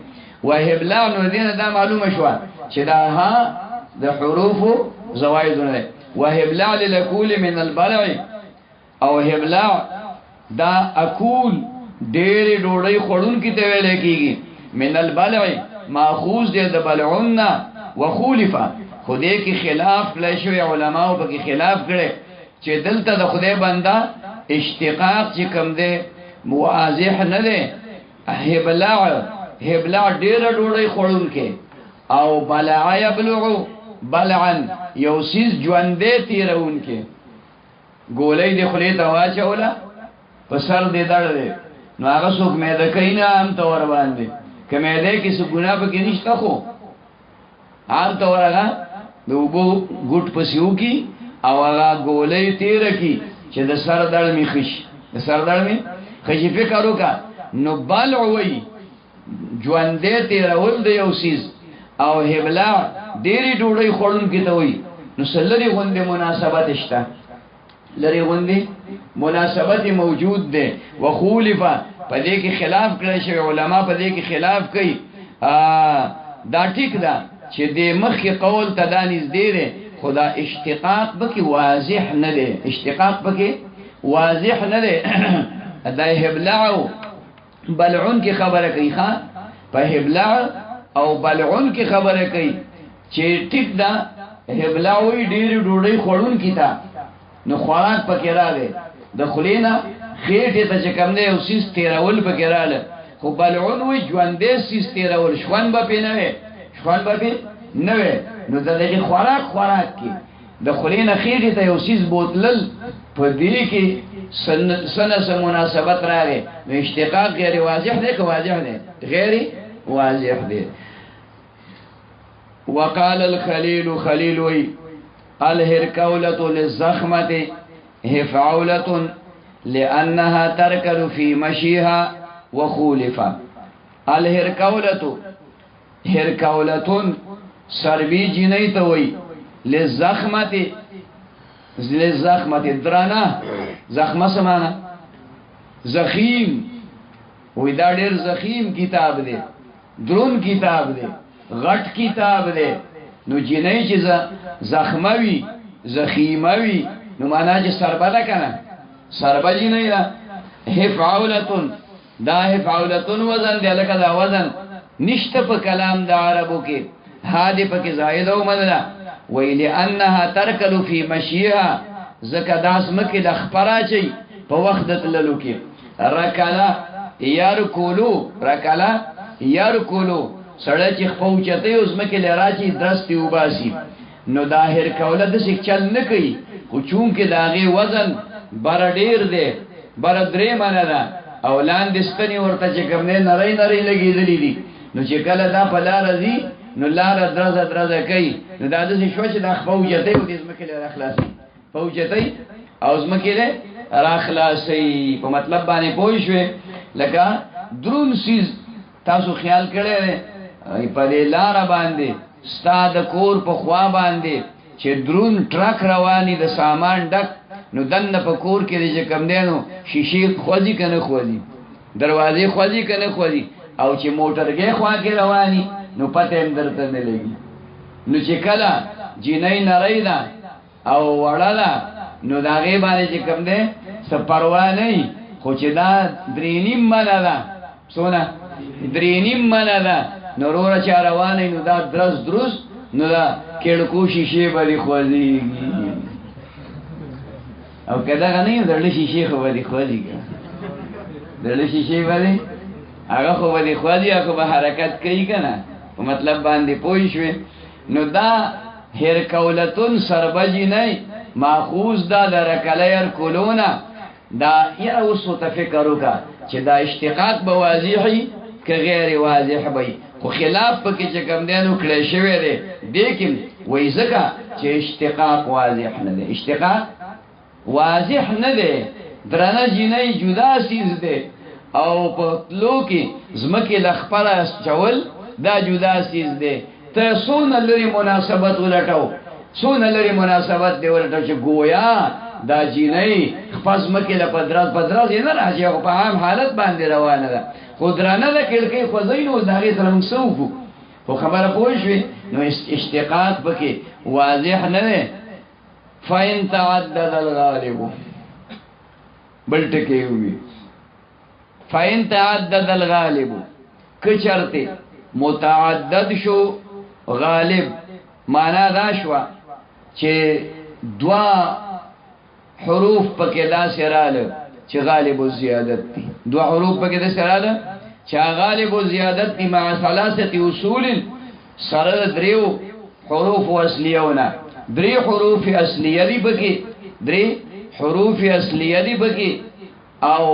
وهبلا نو دې دا معلومه شو چې دا ها د حروف زوائد نه وهبلا للكل من البلع او هبلا دا اكول ډېر ډوړی خورون کې ته ویل کېږي من البلع ماخوذ دې د بلعنا وخولفا خدای کی خلاف لشوی علماء په کې خلاف کړي چې دلته د خدای بندا اشتقاق چې کوم دی مواضح نه دی هبلع ډیر ډوړی خورون کې او بلع یبلع بلعن یوسیز ژوندې تیرون کې ګولې د خلی ته واچوله په سر دې دړلې نو هغه څوک مې د کینا هم تور باندې کمه دې کې څه ګناه پکې نشته خو عام طور هغه د اوبو ګوټ پسیو کی او هغه ګولې تیر کی چې د سر دړ می خش د سر دړ می خشي فکر وکا نو بلع وی ژوندې تیرول د یو سیز او هبلا ډېری ډوړی خورون کی ته وی نو سلری غوندې مناسبت شته لری غوندې مناسبت موجود ده وخولفه پدې کې خلاف کړی شوی علما پدې کې خلاف کوي دا ټیک ده چې د مخ قول تدانیز دی خدا اشتقاق بکی واضح نه ده اشتقاق بکی واضح نه ده دا هبلع بلعون کی خبره کوي ښا په هبلع او بلعون کی خبره کوي چې ټیک ده هبلع وی ډېر ډوډۍ خورون کیتا نو خوراک پکې راغی د خلینا خېټه ته چې کوم دی او سیس تیرول پکې رااله خو بلعون وی ژوندې سیس تیرول شوان به پینه شوان به نه نو دغه خوراک کې د خلینا خېټه ته او سیس بوتلل په دې کې سنه مناسبت راغی نو اشتقاق غیر واضح دی که واضح دی غیر واضح دی وقال الخليل خليل وی الهركولة للزخمة هفعولة لأنها تركل في مشيها وخولفة الهركولة هركولة سربي جنيتوي للزخمة درانا زخمه سمانا زخیم وی دا ډیر زخیم کتاب دی درون کتاب دی غټ کتاب دی نو جنۍ چې زخموي زخیموي نو معنا چې سربه ده کنه سربه جنۍ ده هفعولتون دا هفعولتون وزن دی لکه دا وزن نشته په کلام د عربو کې هادي پکې زائد او مدله ویل انها ترکل فی مشیها زکه داس مکه د خبره چي په وخت د تللو کې رکلا یارکولو سړی چې پوچته اوس مکه لراچی درستی وباسي نو داهر کوله د څه چل نه کوي خو چون کې داغه وزن بر ډیر دی بر درې منه ده او لاندې ستنی ورته چې کوم نه نری لګېدلې دي نو چې کله دا په لار ځي نو لار درزه کوي نو دا د څه شو چې د پوچته او د مکه لره خلاصي پوچته او زمکه له راخلاصي په مطلب باندې پوه شوې لکه درون سیز تاسو خیال کړئ په لار باندې ستاد کور په خوا باندې چې درون ټرک رواني د سامان ډک نو دنه په کور کې چې کم دینو شیشې خوځي کنه خوځي دروازې خوځي کنه خوځي او چې موټرګې خوا کې رواني نو پته هم درته نه لګي نو چې کله جنۍ نری ده او وړه ده نو دا غي باندې چې کم ده څه پروا نه خو چې دا درینیم منه ده سونه درینیم منه ده نو روره چا روانه نو دا درست نو دا کېړکو شیشې باندې خوځي او کدا غنی درل شیشې خو باندې خوځي درل شیشې باندې هغه خو باندې خوځي هغه به حرکت کوي کنه په مطلب باندې پوي شوې نو دا هر کولتون سربجی نه ماخوذ دا درکلیر کولونا دا یا اوس تفکر وکا چې دا اشتقاق به واضحي که غیر واضح وي خو خلاف پکې چې کوم دینو کړی شوی دی لیکن وای زکه چې اشتقاق واضح نه دی اشتقاق واضح نه دی درنه جنۍ جدا سیز دی او په لو کې زمکه لخپره چول دا جدا سیز دی ته سونه لري مناسبت ولټاو سونه لري مناسبت دی ولټاو چې گویا دا جنۍ خپل مکه له پدراز نه راځي او په عام حالت باندې روانه ده خودرانه ده کلکې خوځینو دغه سره موږ سوفو خو خبره پوه شوې نو اشتقاق پکې واضح نه ده فاین تعدد الغالب بل ټکی وي فاین تعدد الغالب کچرته متعدد شو غالب معنا دا شو چې دوا حروف پکې دا سراله چې غالب و زیادت دي دوا حروف پکې دا سراله چې غالب و زیادت دي مع ثلاثه اصول سره دریو حروف اصليونه درې حروف اصليه دي پکې درې حروف اصليه دي پکې او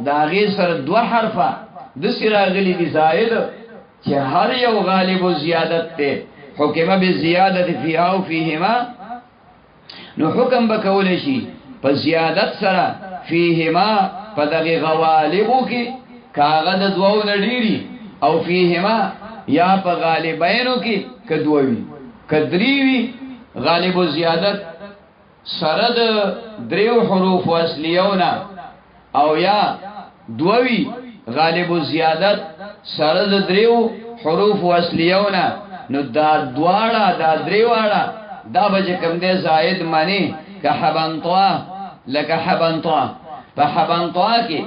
دا غي سره دوا حرفه د سراغلي دي زائد چې هر یو غالب و زیادت ته حکم بالزیادت فیها او فیهما نو حکم بکول شي په زیادت سره فیهما په دغه غوالبو کې کاغه د دوو نډيري او فیهما یا په غالبینو کې کدووي کدریوي غالب زیادت سره د دریو حروف اصلیونه او یا دووي غالب زیادت سره د دریو حروف اصلیونه نو دا دواړه دا دریواړه دا به کوم دې زائد معنی که حبنطوا لکه حبنطوا په حبنطوا کې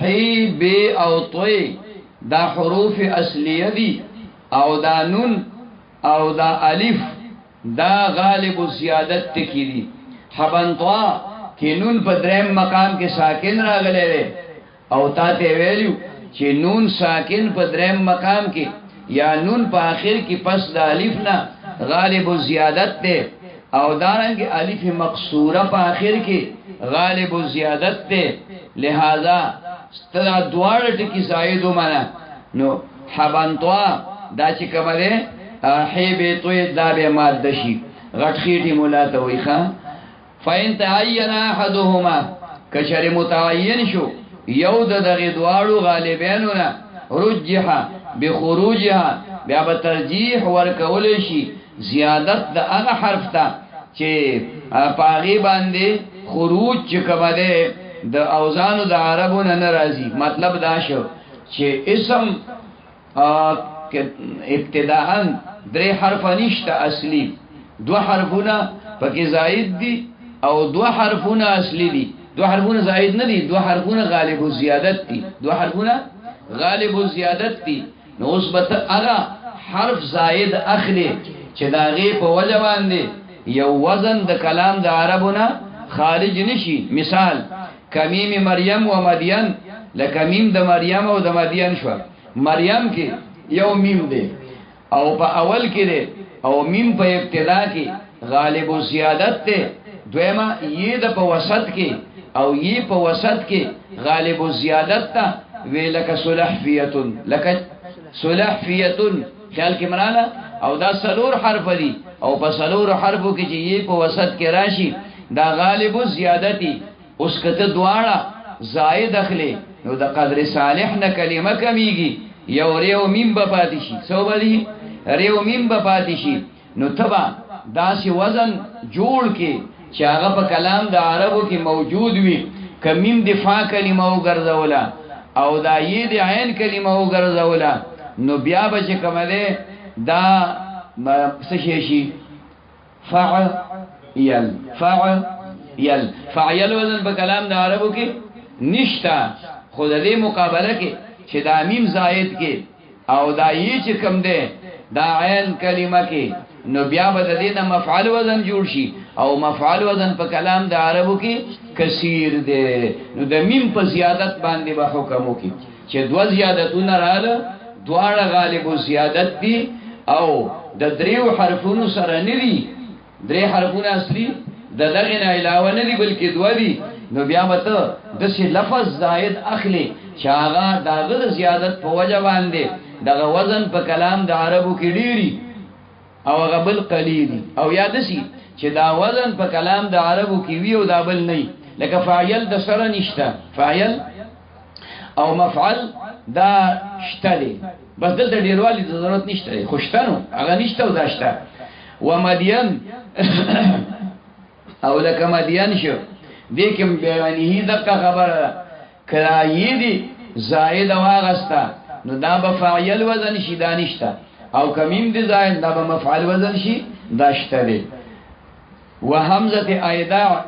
حی بی او طی دا حروف اصلیه دي او دا نون او دا الف دا غالب زیادت تکی دي حبنطوا کې نون په دریم مقام کې ساکن راغلی دی او تا ته ویلو چې نون ساکن په دریم مقام کې یا نون په آخر کې پس د الف نه غالب زیادت ده او دارنګ الف مقصوره په آخر کې غالب زیادت ده لہذا ستدا دواړه ټکی زائد ومنه نو حبنطوا دا چې کومه ده حیبه توي دا به ماده شي غټخیټی مولا ته وای ښا فین تعین احدهما کشر متعین شو یو د دغه دواړو غالبینو نه رجحه بخروجها بیا به ترجیح ورکول شي زیادت د هغه حرف ته چې پاغي باندې خروج چې کومه ده د اوزان د عربو نه ناراضي مطلب دا شو چې اسم ابتداءً درې حرف نشته اصلي دو حرفونه پکې زائد دي او دو حرفونه اصلي دي دو حرفونه زائد نه دي دو حرفونه غالب زیادت دي دو حرفونه غالب زیادت دي نو اوس به هغه حرف زائد اخلي چې داغه په وجه باندې یو وزن د کلام د عربونه خارج نشي مثال کمیم مریم و مدین لکمیم د مریم او د مدین شو مریم کې یو میم دی او په اول کې دی او میم په ابتدا کې غالب زیادت دی دویمه یې د په وسط کې او یې په وسط کې غالب زیادت تا وی لک صلحفیتن لک صلحفیتن خیال کې مراله او دا سلور حرف دی او په سلور حرفو کې چې یې په وسط کې راشي دا غالب زیادتی اوس کته دواړه زائد اخلي نو د قدر صالح نه کلمه کمیږي یو ریو میم به پاتې شي سو بدی ریو میم به پاتې شي نو تبا داسې وزن جوړ کې چې هغه په کلام د عربو کې موجود وي کمیم دفاع کلمه وګرځولا او دا یې د عین کلمه وګرځولا نو بیا به چې کومه ده دا څه شي فعل وزن په کلام د عربو کې نشتا خود دې مقابله کې چې دا میم زائد کې او دا یې چې کم ده دا عین کلمه کې نو بیا به د دې نه مفعل وزن جوړ شي او مفعل وزن په کلام د عربو کې کثیر ده نو د میم په زیادت باندې به حکم وکي چې دو زیادتونه رااله دواړه غالب زیادت دي او د دریو حرفونو سره نه دي درې حرفونه اصلي د دغه نه علاوه نه دي بلکې دوه دي نو بیا مته د څه لفظ زائد اخلي چې هغه دغه زیادت په وجه باندې دغه وزن په کلام د عربو کې ډیری او هغه بل قلیل او یاد شي چې دا وزن په کلام د عربو کې وی او دا بل نه لکه فاعل د سره نشته فاعل او مفعل دا شته دي بس دلته ډیروالي د ضرورت نشته خوشتنو هغه نشته او داشته ومدین او لکه مدین شو دې کوم بیانې دغه خبره کړای دي زائد واغستا نو دا به فاعل وزن شي دانشتا او کمیم دي زائد دا به مفعل وزن شي داشته دي وهمزه ایداع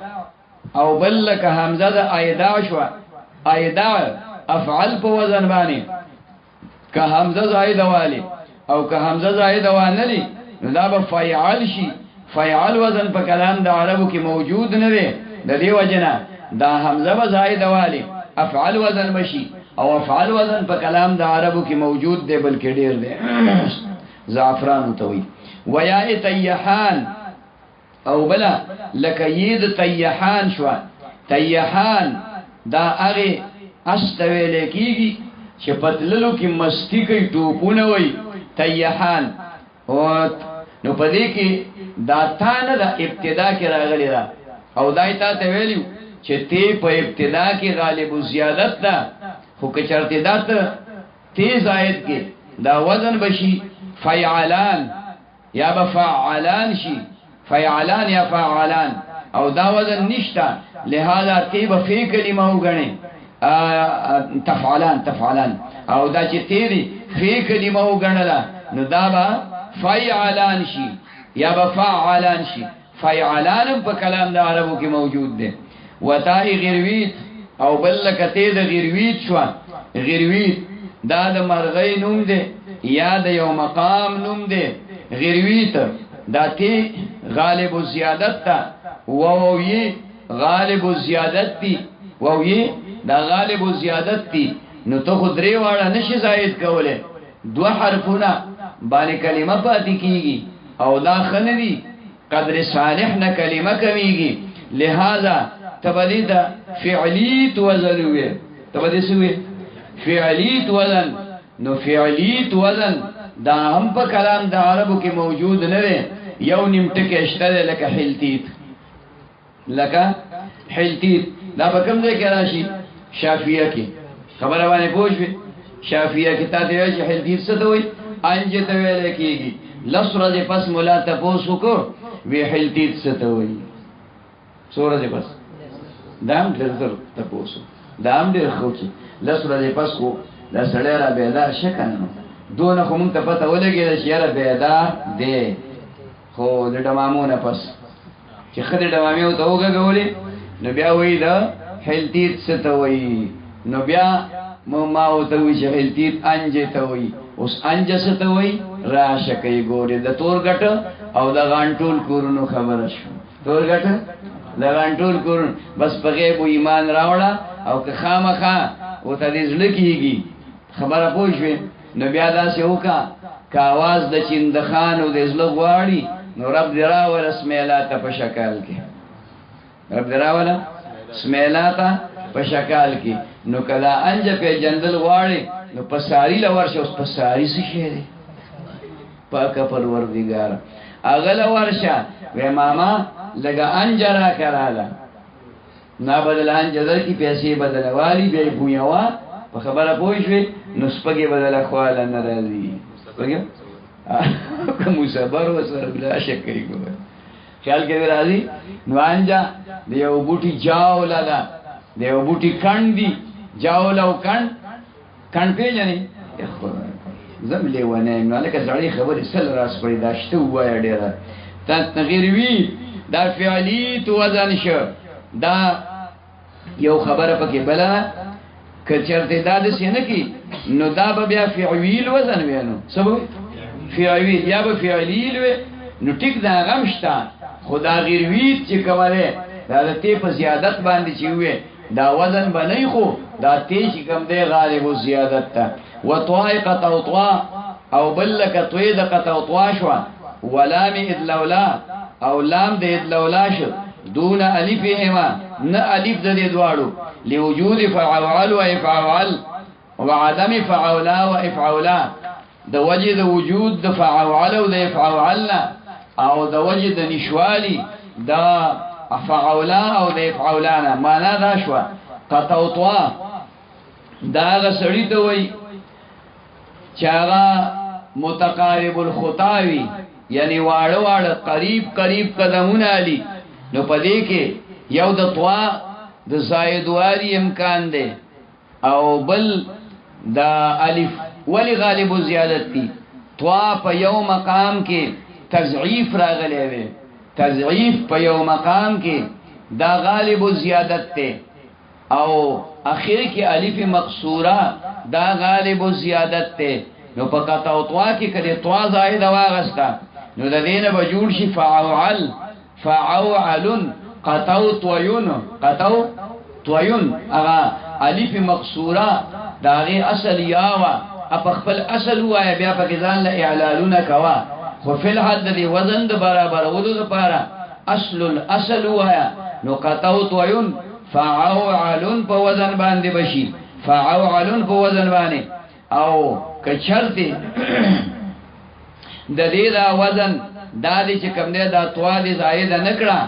او بل لك همزه ایداع شو ایداع افعل په وزن باندې که حمزه زائد والی او که حمزه زائد وانلی نو دا به فعال شي فعال وزن په کلام د عربو کې موجود نه دی د دې وجنه دا حمزه به زائد والی افعال وزن مشي او افعال وزن په کلام د عربو کې موجود دی بلکې ډیر دی زعفران توي ويا تيحان او بلا لك يد تيحان شو تيحان دا هغه استویل کیږي چې پتللو کې مستی کوي ټوپونه وای تیحان او نو پدې کې دا تانه د ابتدا کې راغلی دا او دای ته ویلو چې تی په ابتدا کې غالب زیادت ده خو که چرته دات تی زائد کې دا وزن بشي فعلان یا بفعلان شي فعلان یا فعلان او دا وزن نشتا لہذا تی به فی کلمه وګڼي تفعلان او دا چې تیری فی کلمه وګڼله نو دا به فعلان شي یا بفعلان شي فعلان په کلام د عربو کې موجود ده وتای غیرویت او بل کته د غیرویت شو غیرویت دا د مرغی نوم ده یا د یو مقام نوم ده غیرویت دا تی غالب زیادت تا ووی غالب زیادت تی ووی دا غالب زیادت تی نو تو خود درې واړه نشي زائد کوله دو حرفونه باندې کلمه پاتې کیږي او دا خندي قدر صالح نه کلمه کمیږي لہذا تبدید فعلیت وزن ہوئے تبدید سے ہوئے فعلیت وزن نو فعلیت وزن دا هم په کلام د عربو کې موجود نه دی یو نیم ټکی اشته لکه حلتیت دا په کوم ځای کې راشي شافعیه کې خبره باندې پوښوي شافعیه کې تا دی چې حلتیت څه ته وایي انج ته ویل کېږي لسره دې پس مولا تاسو کو وی حلتیت څه ته وایي سوره دې پس دام ډېر تاسو دام ډېر خوچی لسره دې پس کو دا سړی را بیدار شکنه دونه خو مونږ ته پته ولګېده چې یاره بیدار دی خو د ډمامونه پس چې ښه د ډمامې ورته وګږولې نو بیا وایي د حلتیت څه ته وایي نو بیا ما ورته وایي چې حلتیت انجې ته وایي اوس انجه څه ته وایي راشه کوي ګورې د تور ګټه او د غانټول کورونو خبره شو تور ګټه د غانټول کورونو بس په غیب ایمان راوړه او که خامخا ورته دې زړه کېږي خبره پوه شوې نو بیا داسې وکړه که اواز د چندخانو د زړه غواړي نو رب دې راوله سمیلاته په شکل کې رب دې راوله سمیلاته په شکل کې نو کله انجه پیژندل غواړي نو په ساري له ورشه اوس په ساري څه شی دی پاکه پروردګار هغه له ورشه وې ماما لږه انجه را کراله نا بدل انجه در کې پیسې بدلوالی بیا یې بویوا په خبره پوه شوې نو سپږې بدله خواله نه راځي سپږې که مصبر وسره بلا شک کوي ګوره خیال کې راځي نو انجه د یو بوټي جاوله ده د یو بوټي کڼ دي جاوله او کڼ پېژنې زم لیونه یم نو هلکه زړې خبرې سل راس پړې دا شته ووایه ډېره تغیر وي دا فعلیت وزن شو دا یو خبره پکې بله که چرته دا داسې نه کي نو دا به بیا فعویل وزن وی نو څه به فعویل یا به فعلیل وی نو ټیک دا هغه هم شته خو دا غیرویت چې کولی دا د تی په زیادت باندې چې وی دا وزن به نه خو دا تی چې کوم دی غالب و زیادت ته وطوای قطوطوا او بل لکه طوی د قطوطوا شوه ولام ادلولا او لام د ادلولا شو دون الفهما نه الف د دې دواړو لوجود فعول و افعل وعدم فعولا و افعولا د وجه د وجود د فعول او د افعلنا او د وجه د نشوالی د فعولا او د افعولانا معنا دا شو قطوطوا دا غسړی ته وای چې هغه متقارب الخطاوی یعنی واړه واړه قریب قدمونه علی نو پدې کې یو د طوا د زائدواری امکان دی او بل د الف ولی غالب زیادت دی طوا په یو مقام کې تضعیف راغلی دی تضعیف په یو مقام کې دا غالب زیادت دی او اخر کې الف مقصوره دا غالب زیادت دی نو په قطع او طوا کې کله طوا زائد واغستا نو د دینه به جوړ شي فعوعل قطو طویون اغا الف مقصوره داغی اصل یاوا اپا خپل اصل وایا بیا پا کزان لإعلالون کوا خو فی الحد دی وزن دا برابر ودو دا پارا اصل وایا نو قطو طویون فعوعلون پا وزن باندی بشی فعوعلون پا وزن باندی او کچرتی دا دی دا وزن دا دې چې کوم دی دا توا دې زائد نه کړه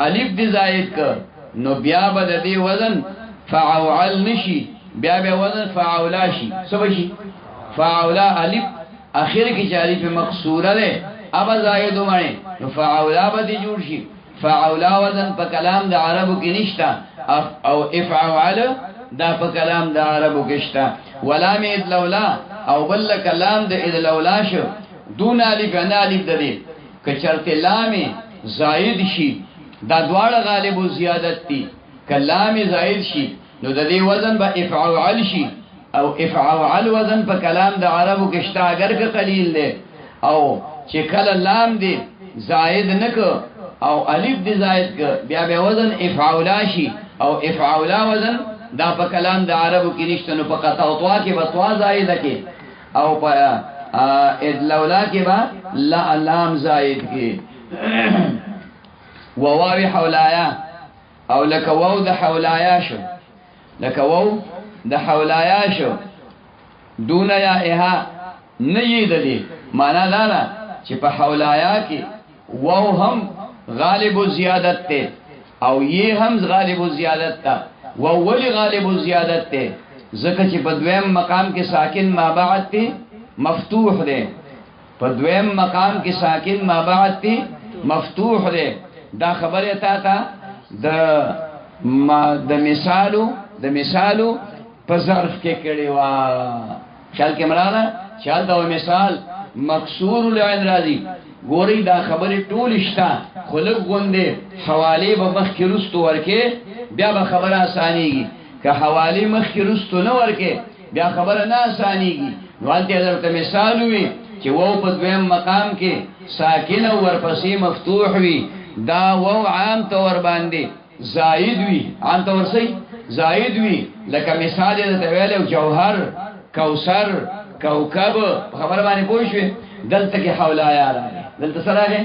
الف دې زائد ک نو بیا به د دې وزن فعول نشي بیا به وزن فعولا شي سبشي فعولا الف اخر کی جاری په مقصوره ده اب زائد معنی نو فعولا به دې جوړ شي فعولا وزن په کلام د عربو کې نشتا او افعل دا په کلام د عربو کې شتا ولام اذ لولا او بل کلام د اذ لولا شو دون الف انا الف د دې کچرته لام زائد شي دا دواړه غالب او زیادت دي کلام زائد شي نو د دې وزن به افعل شي او افعل وزن په کلام د عربو کې شتا اگر که قلیل ده او چې کله لام دی زائد نک او الف دی زائد ک بیا به وزن افعلا شي او افعلا وزن دا په کلام د عربو کې نشته نو په قطع او طوا کې بطوا زائد کې او په ادلولا کې با لا لام زائد کې وواو حولایا او لك واو د حولایا شو لك واو د حولایا شو دون یا اها نه دلی معنا دا چې په حولایا کې واو هم غالب زیادت ته او یہ هم غالب زیادت تا واو ولی غالب زیادت ته ځکه چې په دویم مقام کې ساکن ما بعد ته مفتوح ده په دویم مقام کې ساکن ما بعد ته مفتوح ده دا خبره تا د مثالو په ظرف کې کړي وا خیال کې مراله خیال دا مثال مکسور العين راضي ګوري دا خبره ټول شتا خلق غوندې حواله به مخ کې رستو ورکه بیا به خبره اسانيږي که حواله مخ کې رستو نه ورکه بیا خبره نه اسانيږي وانته حضرت مثال وي چې وو په دویم مقام کې ساکن او ورپسې مفتوح وي دا وو عام طور باندې زائد وي عام طور سي زائد وي لکه مثال دې ویلو جوهر کوثر کوكب خبر باندې پوښوي دلته کې حولایا راغی دلته سره راغی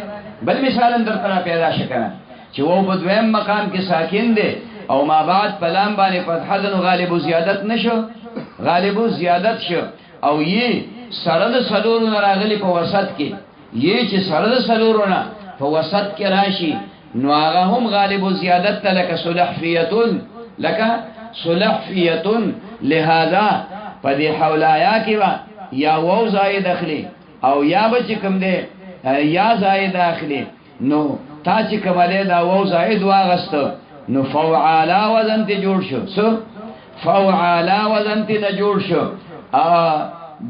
بل مثال اندر طرح پیدا شکنه چې وو په دویم مقام کې ساکن دی او ما بعد پلام باندې فتح دن غالب زیادت نشو غالب زیادت شو او یہ سرد سلورونه راغلی په وسط کې یہ چې سرد سلورونه په وسط کې راشي نو هغه هم غالب زیادت لك صلحفیه لك صلحفیه لهذا پدې حولایا کې وا یا وو زائد اخلي او یا بچ کوم دی یا زائد اخلي نو تا چې کومه دا وو زائد واغست نو فوعلا وزن ته جوړ شو سو فوعلا وزن ته جوړ شو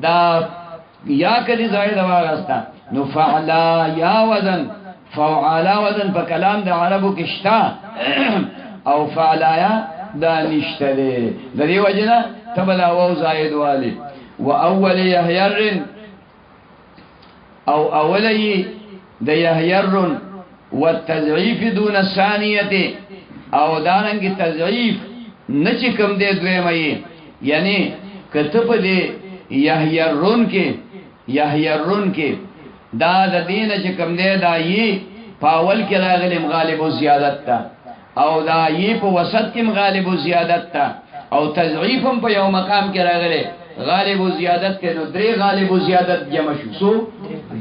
دا یا کدي زائد واغستا نو فعلا یا وزن فوعلا وزن په کلام د عربو کې شتا او فعلا یا دا نشته دی د دې وجنه تبلا وو زائد والی واول يهير او اولی د يهير والتضعيف دون الثانيه او دارنګ تضعيف نچ کم دی دویمه یعنی کتب دی يهيرون کې دا د دین چې کم دی دا یی پاول کې راغلی غالب زیادت تا او دا یی په وسط کې غالب زیادت تا او تضعیف هم په یو مقام کې راغلی غالب زیادت کې نو درې غالب زیادت جمع شو سو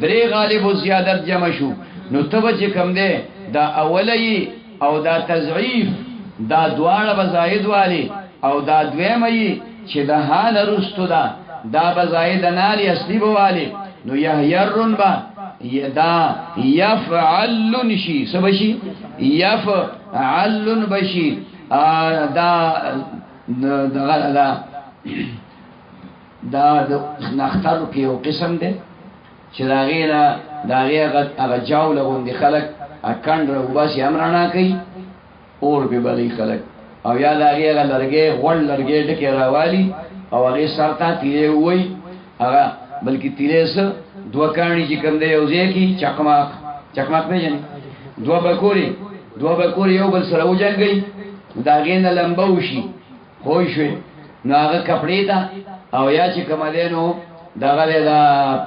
درې غالب زیادت جمع شو نو تبه چې کم دی دا اولی او دا تضعیف دا دواړه بزاید والی او دا دویمه چې د حال رستو دا بزاید نالی اصلی بوالی نو یهیرن با دا یفعلن شي سبشي یفعلن بشي دا نختر کې یو قسم دی چې دا غیره هغه جاوله غوندې خلک اکند وباسي امرانا کوي اور به بلی خلک او یا دا غیره لرګي غول لرګي ډکه راوالي او هغه سرتا تیرې وای هغه بلکې تیرې سره دوه کانی چې کوم دی یو ځکه چکماک پیژنې دوه بکوري یو بل سره وځنګي دا غینه لمبوشي خو شوي نو هغه کپڑے تا او یا چې کوم دی نو دا غله دا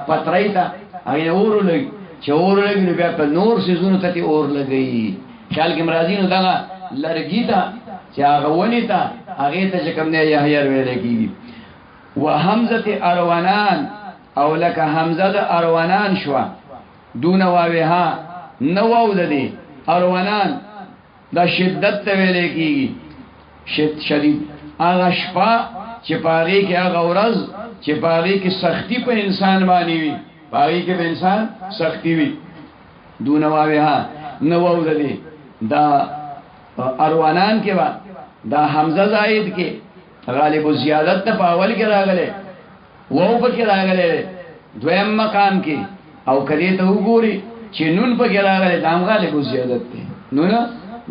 پترای تا هغه اور لګي چې اور لګي نو بیا په نور سيزونو ته اور لګي خیال کې مرادي نو دا لرګي تا چې هغه ونی تا هغه ته چې کوم دی یحیی ویل کیږي وحمزه اروانان او لکه حمزه د اروانان شو دون واوها نو واو د دې اروانان دا شدت ته ویل کیږي شدید هغه شپه چې پاره کې هغه ورځ چې پاره کې سختی په انسان باندې وي پاره کې په انسان سختی وي دون واوها نو واو د دې دا اروانان کې وا دا حمزه زائد کې غالب زیادت ته پاول کې راغله وو په کې راغله دویم مقام کې او کدی ته وګوري چې نون په کې راغله دام غالب زیادت ته نون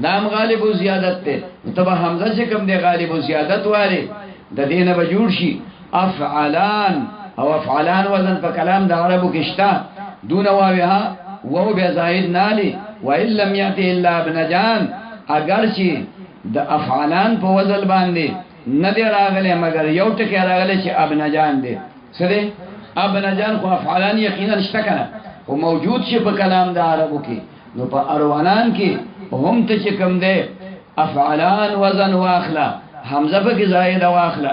دام غالب زیادت ته تبه حمزه چې کوم دی غالب زیادت واره د دینه به جوړ شي افعلان او افعلان وزن په کلام د عربو کې شته دون واوها وو به زائد نالی و ان لم یاتی الا ابن جان اگر چې د افعلان په وزن باندې نه دی راغله مگر یو ټکی راغله چې ابن جان دی سره ابن جان خو افعلان یقینا شته کنه او موجود شي په کلام د عربو کې نو په اروانان کې هم ته چې کوم دی افعلان وزن واخلا حمزه په کې زائد واخلا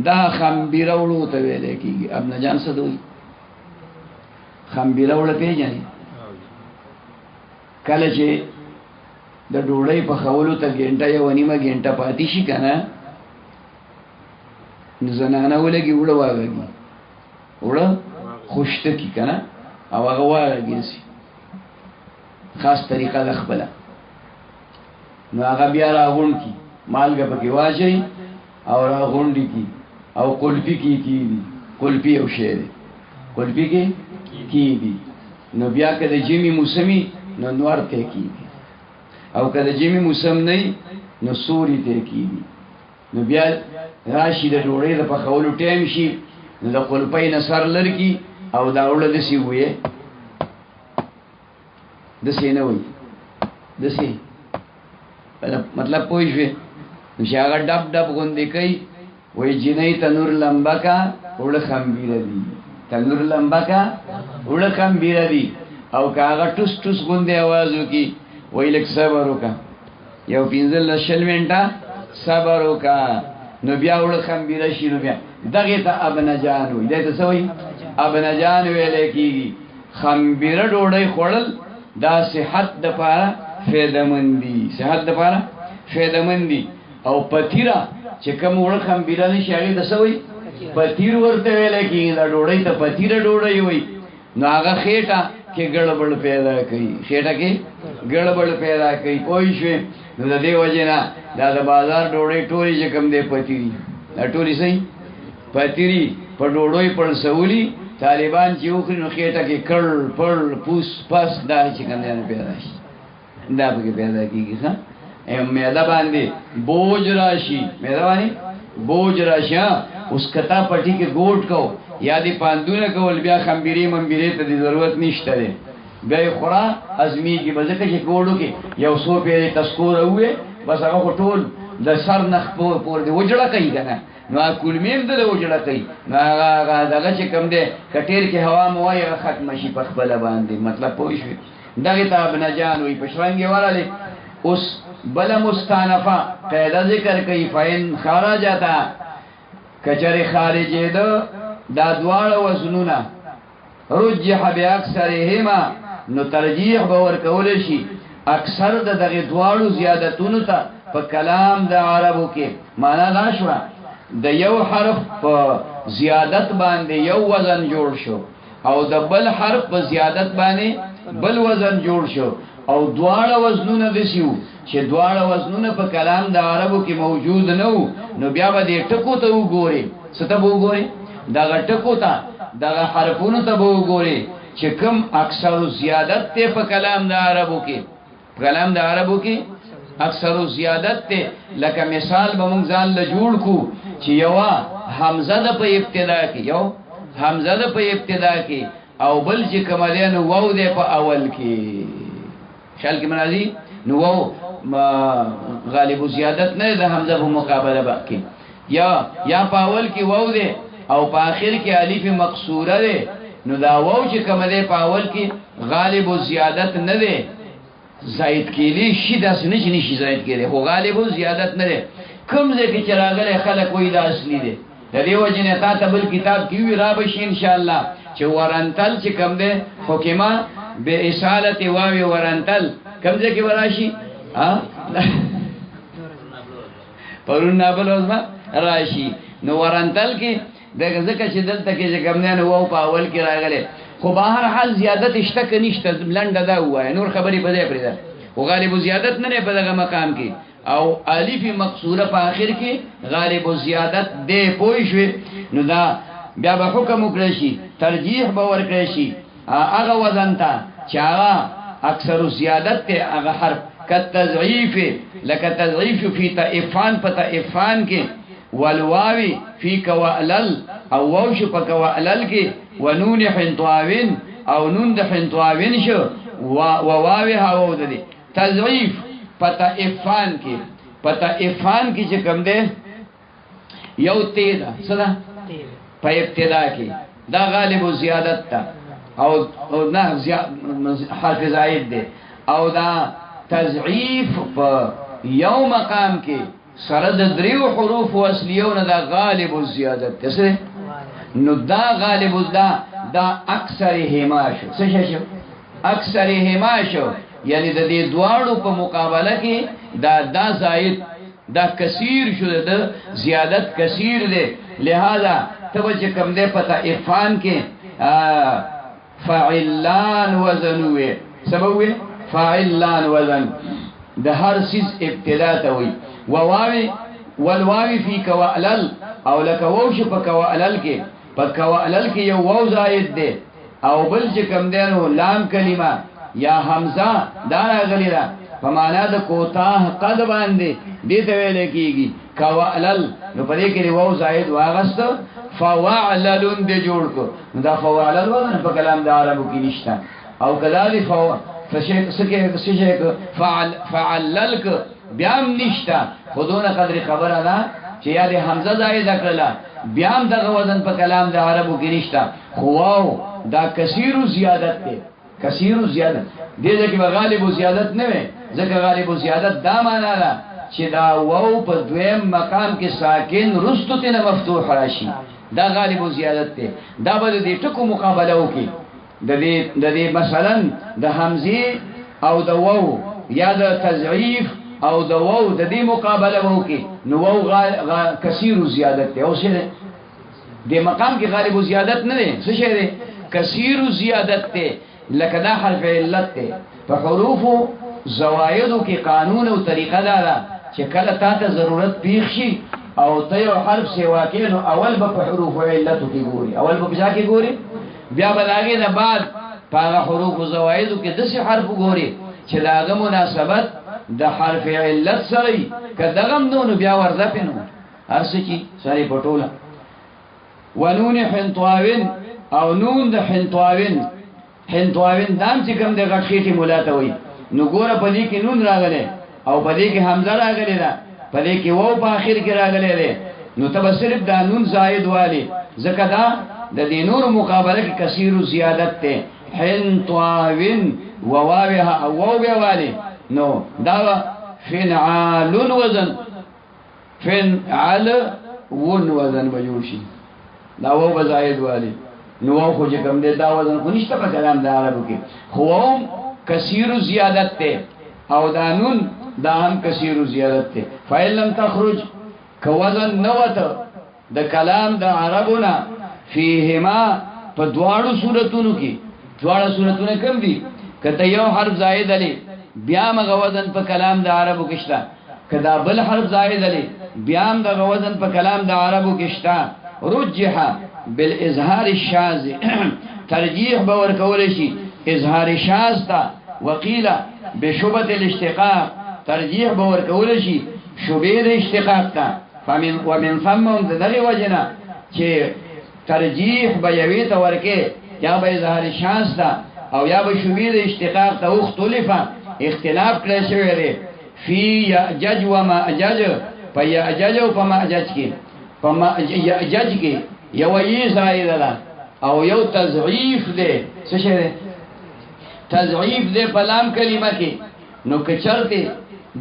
دا خمبيره ولو ته ویل کېږي ابن جان څه دوی خمبيره ول پیژنې کله چې د ډوړې په خولو ته ګنټه یو نیمه ګنټه پاتې شي کنه زنانه ولګي وړه واغږي وړه خوشته کی کنه او هغه واغږي خاص طریقه د خپل نو هغه بیا راغون کی مالګه پکې واچي او راغونډي کی او قلفي کی قلفي او شعر قلفي کی دي نو بیا کله جمی موسمي نو نور ته کی او کله جمی موسم نه نو سوري ته کی نو بیا راشي د ډوړې د پخولو ټیم شي نو د قلپۍ نصر لرکی او دا وړل دسی وې دسی نه وې دسی مطلب پوښوي نو شاګه ډب ډب غوندې کوي وې جنې تنور لمبا کا وړ خمبير دي تنور لمبا کا وړ خمبير دي او کاغه ټوس ټوس غوندې आवाज وکي وې لک صبر وکا یو پینځل شل منټه صبر وکا نو بیا وړ خمبير شي نو بیا دغه ته ابن جان وې دته سوې ابن جان ویل کیږي خمبير ډوړې خړل دا صحت د پاره فیدمندی صحت د پاره فیدمندی او پتیرا چې کوم وړ خمبير نه شي هغه د سوې پتیر ورته ویل کیږي دا ډوړې ته پتیر ډوړې وې نو هغه خېټه کې ګړبړ پیدا کوي خېټه کې ګړبړ پیدا کوي پوه شئ نو د دې وجنه دا د بازار ډوړې ټوري چې کوم دی پتیری دا ټوري سي پتیری په ډوړوي پر سولي طالبان چې وکړي نو خېټه کې کړ پړ پوس پس دا چې کوم دی پیدا شي دا به پیدا کیږي ها مېدا باندې بوج راشي مېدا باندې بوج راشي اوس کتا پټي کې ګوټ کو یا دی پاندونه کول بیا خمبيري منبيري ته ضرورت نشته ده بیا خورا ازمي کې بځکه چې ګوړو کې یو سو په تذکور وې بس هغه ټول د سر نخ پور دی وجړه کوي کنه نو کولمیم د وجړه کوي نو هغه دغه چې کم ده کټیر کې هوا موای ختم شي په خپل باندې مطلب پوه شو دغه ته ابن جان وې پښوانګي وراله اوس بل مستانفه قاعده ذکر کوي فین خارجتا کچره خارجه ده دا دواړه وزنونه رجح باکثرهما نو ترجیح به ورکول شي اکثر د دغه دواړو زیادتونو ته په کلام د عربو کې معنا دا شو د یو حرف په زیادت باندې یو وزن جوړ شو او د بل حرف په زیادت باندې بل وزن جوړ شو او دواړه وزنونه دسیو چې دواړه وزنونه په کلام د عربو کې موجود نه وو نو بیا به دې ټکو ته وګوري څه ته وګوري دا ټکو ته دا حرفونو ته وګوري چې کوم اکثر زیادت ته په کلام د عربو کې کلام د عربو کې اکثر زیادت ته لکه مثال به موږ ځان له جوړ کو چې یو حمزه د په ابتدا کې یو حمزه د په ابتدا کې او بل چې کمالین وو د په اول کې خیال کې منازي نو وو غالب زیادت نه د حمزه په مقابله باندې یا په اول کې وو ده او په اخر کې الف مقصوره ده نو دا وو چې کوم ده په اول کې غالب زیادت نه ده زائد کېلی شي داس نشي زائد کېلی خو غالب زیادت نه ده کوم ځکه چې راغله خلک وې دا اصلي ده د دې وجنه تا ته بل کتاب کیوي را بشي ان شاء الله چې ورنتل چې کم ده حکما به اصالت واوی ورنتل کم ځای کې وراشي ها پرون نابل وزما راشي نو ورنتل کې دغه ځکه چې دلته کې چې کم نه وو په اول کې راغله خو بهر حال زیادت اشته کې نشته لنډه دا وای نور خبرې په دې پرې ده او غالب زیادت نه په دغه مقام کې او الف مقصوره په اخر کې غالب زیادت دې پوي شوي نو دا بیا به حکم وکړي شي ترجیح به ورکړي شي هغه وزن ته چې هغه اکثر زیادت ته هغه حرف کتضعیف لکه تضعیف فی تئفان پتا افان کې والواوی فی کوالل او ووش په کوالل کې ونون حنطاوین او نون د حنطاوین شو واوی هاو د دې تضعیف پتا افان کې چې کوم ده یو تیدا صدا په ابتدا کې دا غالب زیادت تا او نه حرف زائد ده او دا تضعیف په یو مقام کې سره د دریو حروف اصلیونه دا غالب زیادت ده نو دا غالب دا اکثر هماشو څه شو اکثر هماشو یعنی د دې دواړو په مقابله کې دا زائد دا کثیر شو د زیادت کثیر ده لہذا توجه کم ده پتا افان کې فاعلان وزن وي سبب وي فاعلان وزن د هر سیز ابتدا ته وي وواوی والواوی فی کوالل او لک ووش په کوالل کې یو واو زائد ده او بل چې کم ده نو لام کلمه یا حمزه دا راغلی ده په معنا د کوتاه قد باندې دې ته ویل کېږي کوالل نو په دې کې واو زائد واغست فوعللن دې جوړ کو دا فوعلل وزن په کلام د عربو کې نشته او کذالک فعللک بیام نشته خودونه قدر خبره ده چې یا د حمزه زائد کړله بیام دغه وزن په کلام د عربو کې نشته خو دا کثیر زیادت ده کثیر زیادت دې ځکه غالب زیادت نه وي ځکه غالب زیادت دا معنا ده چې دا واو په دویم مقام کې ساکن رستو ته مفتوح راشي دا غالب زیادت ده دا به دې ټکو مقابله وکي د دې مثلا د حمزه او د واو یا د تضعیف او د واو د دې مقابله وکي نو واو کثیر زیادت ده او څه د مقام کې غالب زیادت نه ده څه شی ده کثیر زیادت ده لکه دا حرف علت ته په حروف زوایدو کې قانون او طریقه دا چې کله تا ته ضرورت پیښ شي او ته یو حرف سیوا کې نو اول به په حروف علت کې ګوري اول به ځا کې ګوري بیا بلاګه نه بعد په حروف زوایدو کې د څه حرف ګوري چې داغه مناسبت د حرف علت سره کداغم نو بیا ورځ پینو هرڅه کی ساري پټولا ونون حنطاوین او نون د حنطاوین دام چې کوم د غټخېټي مولا ته وي نو ګوره په دې کې نون راغله او په دې کې حمزه راغله ده په دې کې واو په اخر کې راغله ده نو تب صرف دا نون زائد والی ځکه دا د دې نور مقابله کې کثیر زیادت ته حنطاوین وواوها او واو والی نو دا فنعال وزن فنعل وزن بجوشي دا واو زائد والی نو خو چې کوم دې دا وزن خو نشته په کلام د عربو کې خو کثیر زیادت ته او دا نون دا هم کثیر زیادت ته فإلم تخرج کوزن نوته د کلام د عربونه فیهما په دواړو صورتونو کې دواړه صورتونه کوم دي کته یو حرف زائد علی بیا مغه وزن په کلام د عربو کې شته کدا بل حرف زائد علی بیا مغه وزن په کلام د عربو کې شته رجح بالاظهار الشاذ ترجیح باور کول شي اظهار شاذ تا وقيل بشبهه الاشتقاق ترجیح باور کول شي شبهه الاشتقاق تا ومن ثم دغه وجنا چې ترجیح به یوي ته ورکه یا به اظهار شاذ تا او یا به شبهه الاشتقاق ته اختلاف کړی شوی دی فی یاجج و ماجج په یاجج او په ماجج کې په یاجج کې یو یې زائد ده او یو تضعیف ده څه شی ده تضعیف ده په لام کلمه کې نو کچرته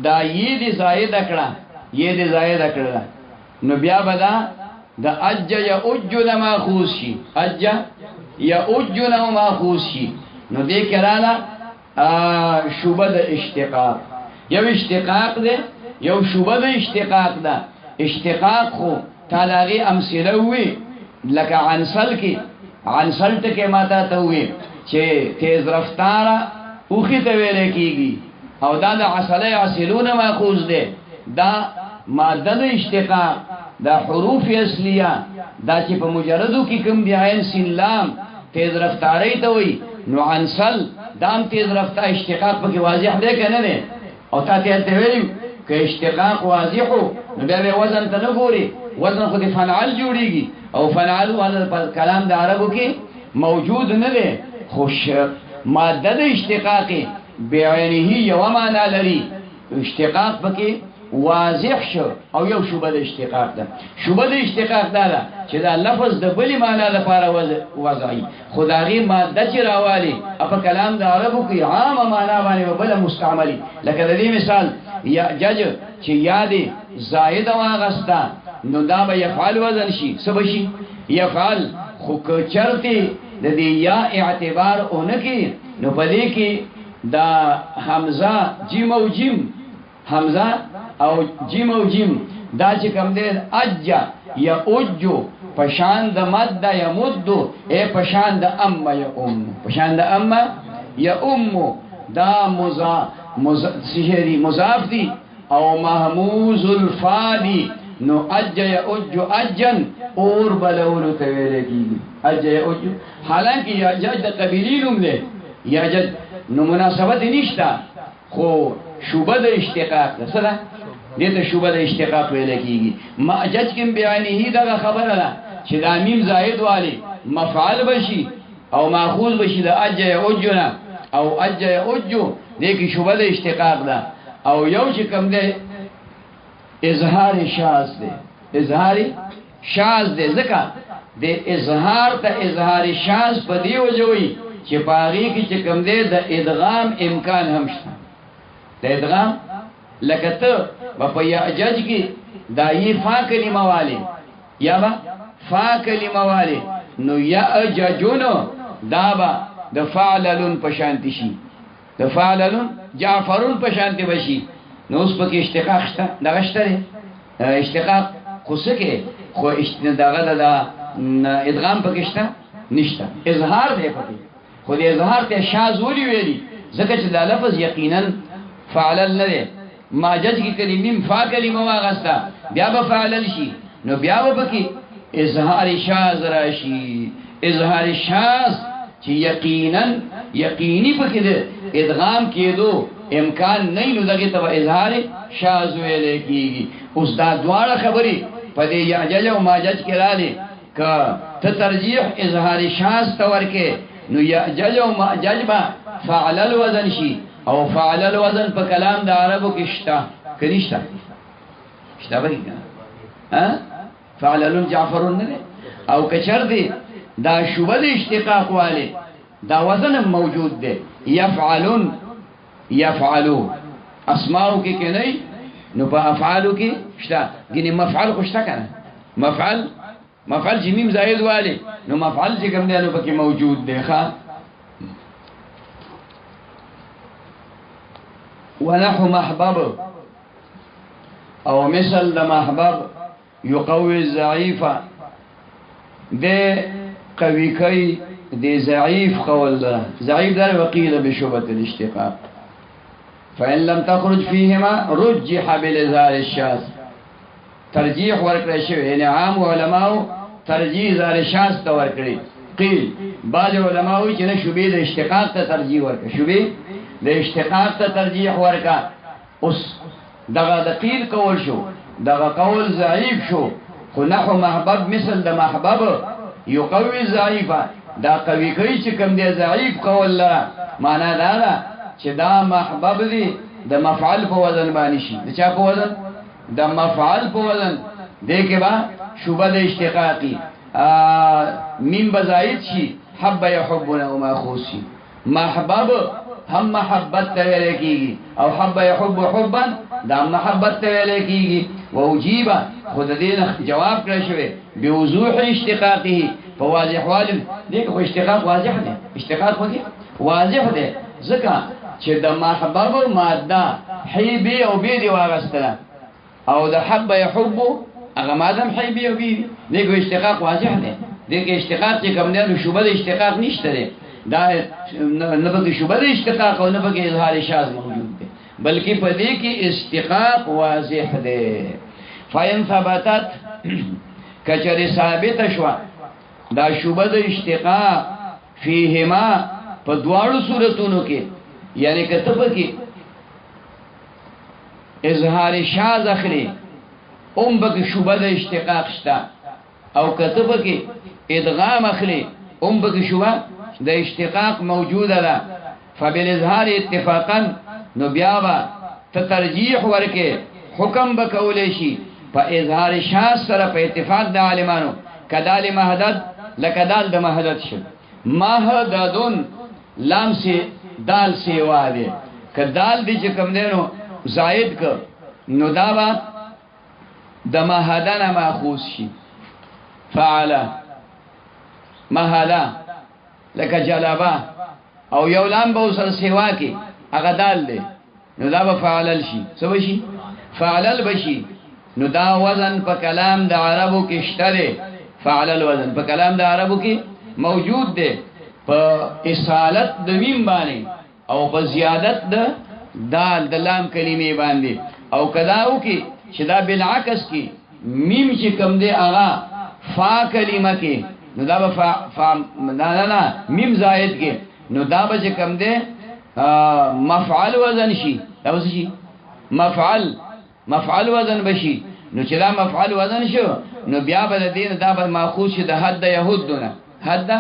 دا یې دي زائد کړه یې دي زائد کړه نو بیا بدا دا اج یا اجنا ماخوذ شي اج یا اجنا ماخوذ شي نو دې کراله شوبه د اشتقاق یو اشتقاق ده یو شوبه د اشتقاق ده اشتقاق خو تعالی امثله وي لکه عنصل کې عنصل ته ماته ته وي چې تیز رفتاره اوخي ته ویل کیږي او دا د عسله عسلون ماخوذ ده دا ماده د اشتقاق دا حروف اصلیه دا چې په مجردو کې کوم دی عین سین لام تیز رفتاری ته وي نو عنصل دام تیز رفتار اشتقاق پکې واضح دی کنه نه او تا ته ویل که اشتقاق واضح نو بیا وزن ته نه ګوري وزن خو د فنعل جوړیږي او فنعل ول کلام د عربو کې موجود نه دی خوش ماده د اشتقاق بعینه یو معنا لري اشتقاق پکې واضح شو او یو شوبه د اشتقاق ده شوبه د اشتقاق ده چې دا لفظ د بلی معنا لپاره وضعي خدایي ماده چې راوالي په کلام د عربو کې عام معنا باندې بل مستعملي لکه د دې مثال یا جج چې یادې زائد واغستا نو دا به يفعل وزن شي سبشي يفعل خو چرته د دې یا اعتبار اونکي نو پدې کې دا حمزه جیم او جیم حمزه او جیم او جیم دا چې کوم دی اجا یا اوجو پشان د مد یا مدو اے پشان د اما یا پشان د اما یا دا مضاف دی او محموز الفادی نو اجا یا اوجو اجن اور بلولو تویلے کی اجا یا اوجو حالانکہ یا جج دا قبیلی نم دے یا جج نو مناسبت نشتا خو شوبه د اشتقاق ده څه ده دې ته شوبه د اشتقاق ویل کیږي ما جج کوم بیانې دا خبره ده چې دا میم زائد والی مفعول بشي او ماخوذ بشي د اج اوجنا او اج اوجو دې کې شوبه د اشتقاق ده او یو چې کوم ده اظهار شاذ ده اظهار شاذ ده ځکه د اظهار ته اظهار شاذ په دی وجوي چې پاغي کې چې کوم ده د ادغام امکان هم شته د ادغام لکه ته په یاجج کې دا یې فا کلمه والی یا با فا کلمه والی نو یاججون دا با د فعللن پشانتی شي د فعللن جعفرون پشانتی بشي نو اوس پکې اشتقاق شته دغه شته اشتقاق خو سکه خو دغه د ادغام پکې شته نشته اظهار دی پکې خو د اظهار ته شاذ ولي ویلي ځکه چې دا لفظ یقینا فعلل نه دی ما جج کی کلمیم فا کلمه واغستا بیا به فعلل شي نو بیا به پکې اظهار شاذ راشي اظهار شاذ چې یقیني پکې د ادغام کېدو امکان نه نو دغه ته اظهار شاذ ویل کیږي اوس دا دواړه خبرې په دې یاجج او ماجج کې را دي ک ته ترجیح اظهار شاذ تور کې نو یاجج او ماجج با فعلل وزن شي او فعل الوزن په کلام د عربو کې شته کنيشته شته به ها فعل جعفرون نه او کچر دی دا شوبه د اشتقاق والے دا وزن موجود دی يفعلون يفعلوا اسماء کې کې نه نو په افعالو کې شته ګینه مفعل خوشته کنه مفعل جمیم زائد والے نو مفعل چې کوم دی نو پکې موجود دی ښا ونحو محبب او مثل د محبب يقوي الضعيف ده قوي کوي د ضعيف قول ده ضعيف ده وقيل بشبهه الاشتقاق فان لم تخرج فيهما رجح بالازهار الشاذ ترجیح ورکړی شوی یعنی عام علماء ترجیح زار شاذ ته ورکړي قیل بعض علماء چې نه شوبې د اشتقاق ته ترجیح ورکړي شوبې د اشتقاق ته ترجیح ورکا اوس دغه د قیل قول شو دغه قول ضعیف شو خو نحو محبب مثل د محبب یقوي ضعیفا دا قوی کوي چې کوم دی ضعیف قول لرا معنا دا ده چې دا محبب دی د مفعل په وزن باندې شي د چا په وزن د مفعل په وزن دې کې با شوبه د اشتقاقی میم بزاید شي حب يحبنا وما خوشي محبب هم محبت ته ویل کیږي او حب يحب حبا دا محبت ته ویل کیږي ووجيب خود دین جواب کړی شوی بوضوح اشتقاقه فواضح والد دغه اشتقاق واضح دی اشتقاق وږي واضح دی ځکه چې د محبب ماده حبي او بي دی واغستله او د حب يحب هغه ماده حبي او بي دغه اشتقاق واضح دی دغه اشتقاق چې کوم نه شوبه د اشتقاق نشته دی دا نه به شوبه د اشتقاق او نه به اظهار شاذ موجود دی بلکې په دې کې اشتقاق واضح دی فاین ثبتت کچری ثابت شوا دا شوبه د اشتقاق فیهما په دواړو صورتونو کې یعنی کتب کې اظهار شاذ اخلي به شوبه د اشتقاق شتا او کتب کې ادغام اخلي به شوبه د اشتقاق موجوده ده فبالاظهار اتفاقا نو بیا با ترجیح ورکه حکم بکولې شي په اظهار شاذ سره په اتفاق د عالمانو کدال مهدد لکدال د مهدد شو مهددن لام سے دال سے واده کدال دی چې کوم دینو زائد ک نو دا با د مهدن ماخوذ شي فعل مهدا لکه جلبا او یو لام به سره سیوا کې هغه دال دی نو دا به فعلل شي څه بشي فعلل بشي نو دا وزن په کلام د عربو کې شته دی فعلل وزن په کلام د عربو کې موجود دی په اصالت د میم باندې او په زیادت د دال د لام کلمې باندې او کداو کې چې دا بالعکس کې میم چې کم دی هغه فا کلمه کې نو دا به نه میم زائد کې نو دا به کم دی مفعل وزن شي دا وس شي مفعل وزن بشي نو چې دا مفعل وزن شو نو بیا به د دین دا به ماخوذ شي د حد يهودونه حد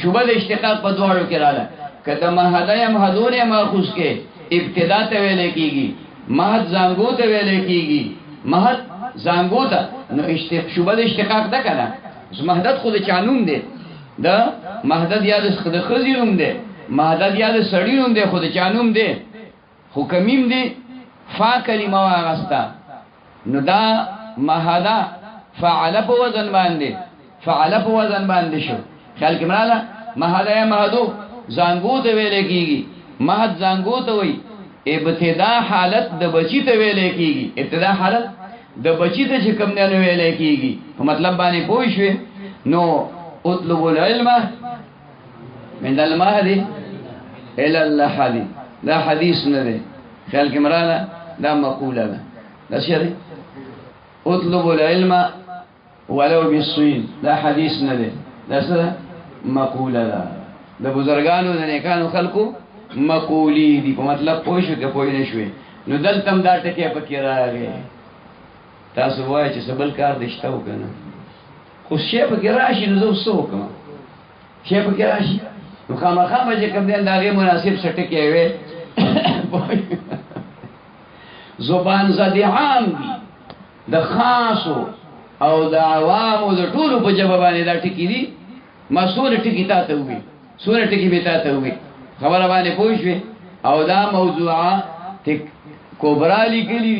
شوبه د اشتقاق په دواړو کې رااله کله مهدا یا مهدون ماخوذ کې ابتدا ته ویل کېږي مهد زنګو ته ویل کېږي مهد زنګو ته نو شوبه د اشتقاق ده کنه مهدد خود چانوم دی دا مهدد یا د خزي نوم دی مهدد یا د سړی نوم دی خود چانوم دی حکمیم دی فا کلمه واغستا نو دا مهدا فعل په وزن باندې شو خیال کې مراله مهدا یا مهدو زنګو ته ویل کېږي مهد زنګو ته وای ابتدا حالت د بچی ته ویل کېږي ابتدا حالت د بچی ته چې کوم نه ویل کېږي په مطلب باندې پوه شو نو اطلب العلم من المهد الى اللحد دا حدیث نه دی خیال کې مراله دا مقوله ده دا شری اطلب العلم ولو بالصين دا حدیث نه دی دا څه مقوله ده د بزرګانو د نیکانو خلقو مقولی دی په مطلب پوه شو که پوه نه شوي نو دلته دا ټکی پکې راغی تاسو وایئ چې سبل کار دشته وکنه خو شی پکې راشي نو زه څه وکم شی پکې راشي نو خامخا به کوم دین داغه مناسب سټکی وي زبان زدی عام دی د خاصو او د عوامو د ټولو په جواب باندې دا ټکی دي مسؤل ټکی تاسو وي سورہ ټکی به تاسو وي خبره باندې پوښوي او دا موضوعه تک کبرا لیکلی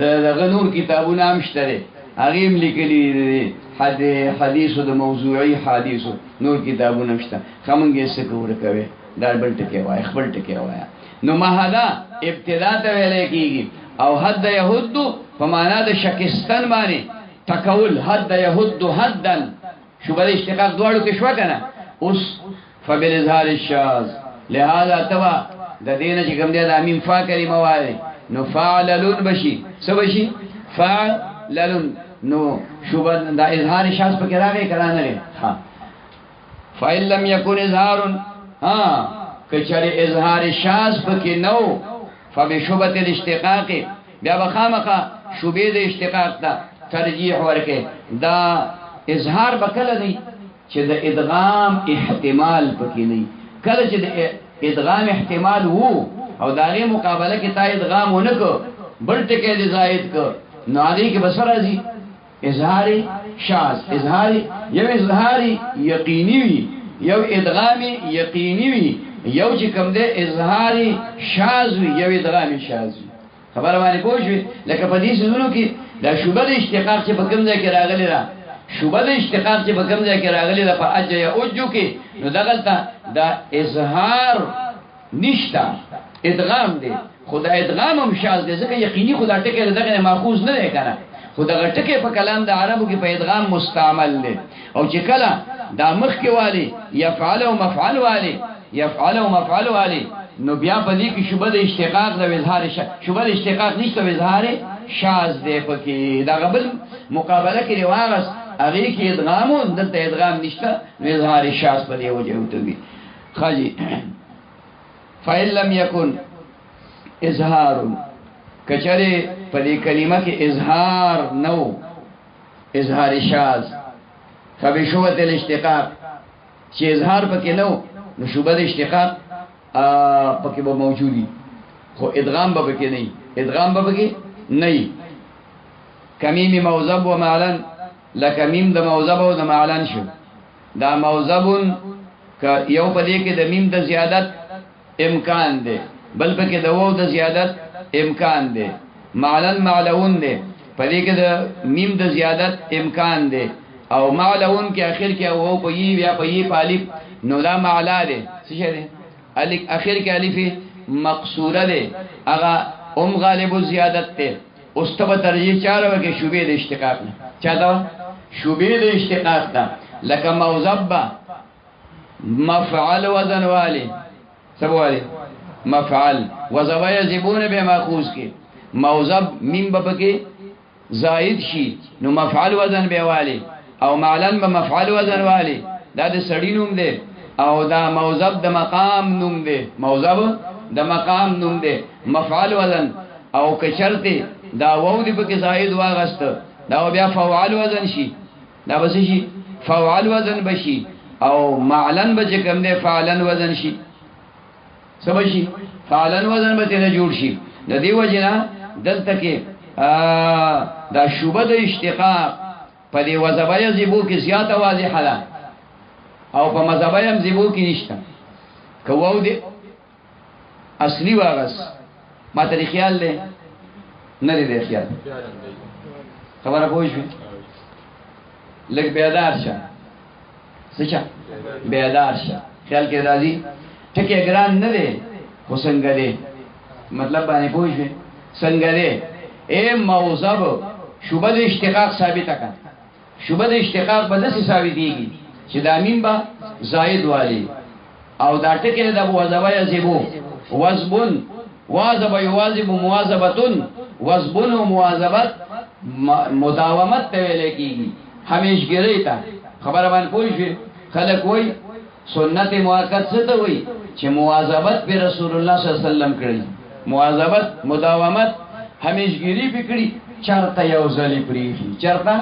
دغه نور کتابونه هم شته هغه هم لیکلی حدیث د موضوعي حدیث نور کتابونه شته خمنګې څه کوره کوي دا بل ټکی وای خپل ټکی وای نو مهدا ابتدا ته ویل کیږي او حد يهود په معنا د شکستان باندې تکول حد يهود حدن شوبه اشتقاق دواړو کې شو کنه اوس فبالاظهار الشاذ لهذا تبع د دینه چې کوم دی د امین فا کلمه وایي نو فعللون بشي څه بشي فعللون نو شوبه د اظهار شاذ په کې راغی کړه نه ها فإن لم يكن اظهار ها کچره اظهار شاذ په کې نو فبشوبه الاشتقاق بیا بخامخه شوبه د اشتقاق ته ترجیح ورکه دا اظهار بکله دی چې د ادغام احتمال پکې نه کله چې د ادغام احتمال وو او دغه مقابله کې تا ادغام ونکو بل ټکی دی زائد کو نو علی کې بسر راځي اظهار شاذ اظهار یو اظهار یقینی وی یو ادغام یقینی وی یو چې کوم دی اظهاری شاذ وي یو ادغامي شاذ وي خبره باندې پوه شوې لکه په دې سيزونو کې دا شوبه د اشتقاق چې په کوم ځای کې راغلي ده شوبه د اشتقاق چې په کوم ځای کې راغلي ده په اج یا اوجو کې نو دغلته دا اظهار نشتا ادغام دی خدا ادغام هم شاذ دی ځکه یقیني خدا ټکی دغه ماخوذ نه دی کنه خدا ټکی په کلام د عربو کې په ادغام مستعمل دی او چې کله دا مخ کې والی يفعل او مفعل والی يفعل او مفعل والی نو بیا په دې کې شوبه د اشتقاق د اظهار شوبه د اشتقاق نشته د اظهار شاذ دی پکې دا قبل مقابله کې واغس هغه کې ادغام او دلته ادغام نشته د اظهار شاذ په دی وجه وته دي خاجي فإن لم يكن اظهار کچره په دې کلمه کې اظهار نو اظهار شاذ فبشوبه الاشتقاق چې اظهار پکې نو نو شوبه د اشتقاق پکې به موجودي خو ادغام به پکې نه ادغام به پکې نه کمیم موضب و معلن لکمیم د موضب او د معلن شو دا موضبون ک یو په دې کې د میم د زیادت امکان دی بل پکې د وو د زیادت امکان دی معلن معلون دی په دې کې د میم د زیادت امکان دی او معلون کې اخر کې وو په ی یا په ی په الف نو دا معلا دی څه شي دی الف اخر کې الف مقصوره دی هغه غالب زیادت ته اوس ته ترجیح چاره وکي شوبې د اشتقاق نه چاته شوبې د اشتقاق ته لکه موضب مفعل وزن والی سبوالی مفعل وزبا یذبون به ماخوذ کې موضب میم ببکه زائد شي نو مفعل وزن به والی او معلن به مفعل وزن والی دا د سړی نوم دی او دا موضب د مقام نوم دی موضب د مقام نوم دی مفعل وزن او کشرته دا وو دی پکې زائد واغست دا بیا فعال وزن شي دا بس شي فعال وزن بشي او معلن به کوم دی فعلن وزن شي سمجي فعلن وزن به نه جوړ شي د دې وجنا دلته کې دا شوبه د اشتقاق په دې وزبای زیبو کې زیاته واضحه ده او په مذهبایم زیبو کې نشته کوو دې اصلي واغس ما ته خیال له نه دې خیال خبره پوه شو لګ بیدار شه څه بیدار شه خیال کې راځي ټکي ګران نه دي خو څنګه دي مطلب باندې پوه شو څنګه دي اے موضب شوبه د اشتقاق ثابته کړه شوبه د اشتقاق به دسي ثابتيږي چې دا میم با زائد والی او دا ټکي د وظبا یذبو وزبن واظب یواظب مواظبتن وزبن و مواظبت مداومت ته ویل کیږي همیشګری ته خبره باندې پوه شئ خلک وای سنت مؤکد څه ته وای چې مواظبت به رسول الله صلی الله علیه وسلم کړی مواظبت مداومت همیشګری پکړي چرته یو ځلی پریخي چرته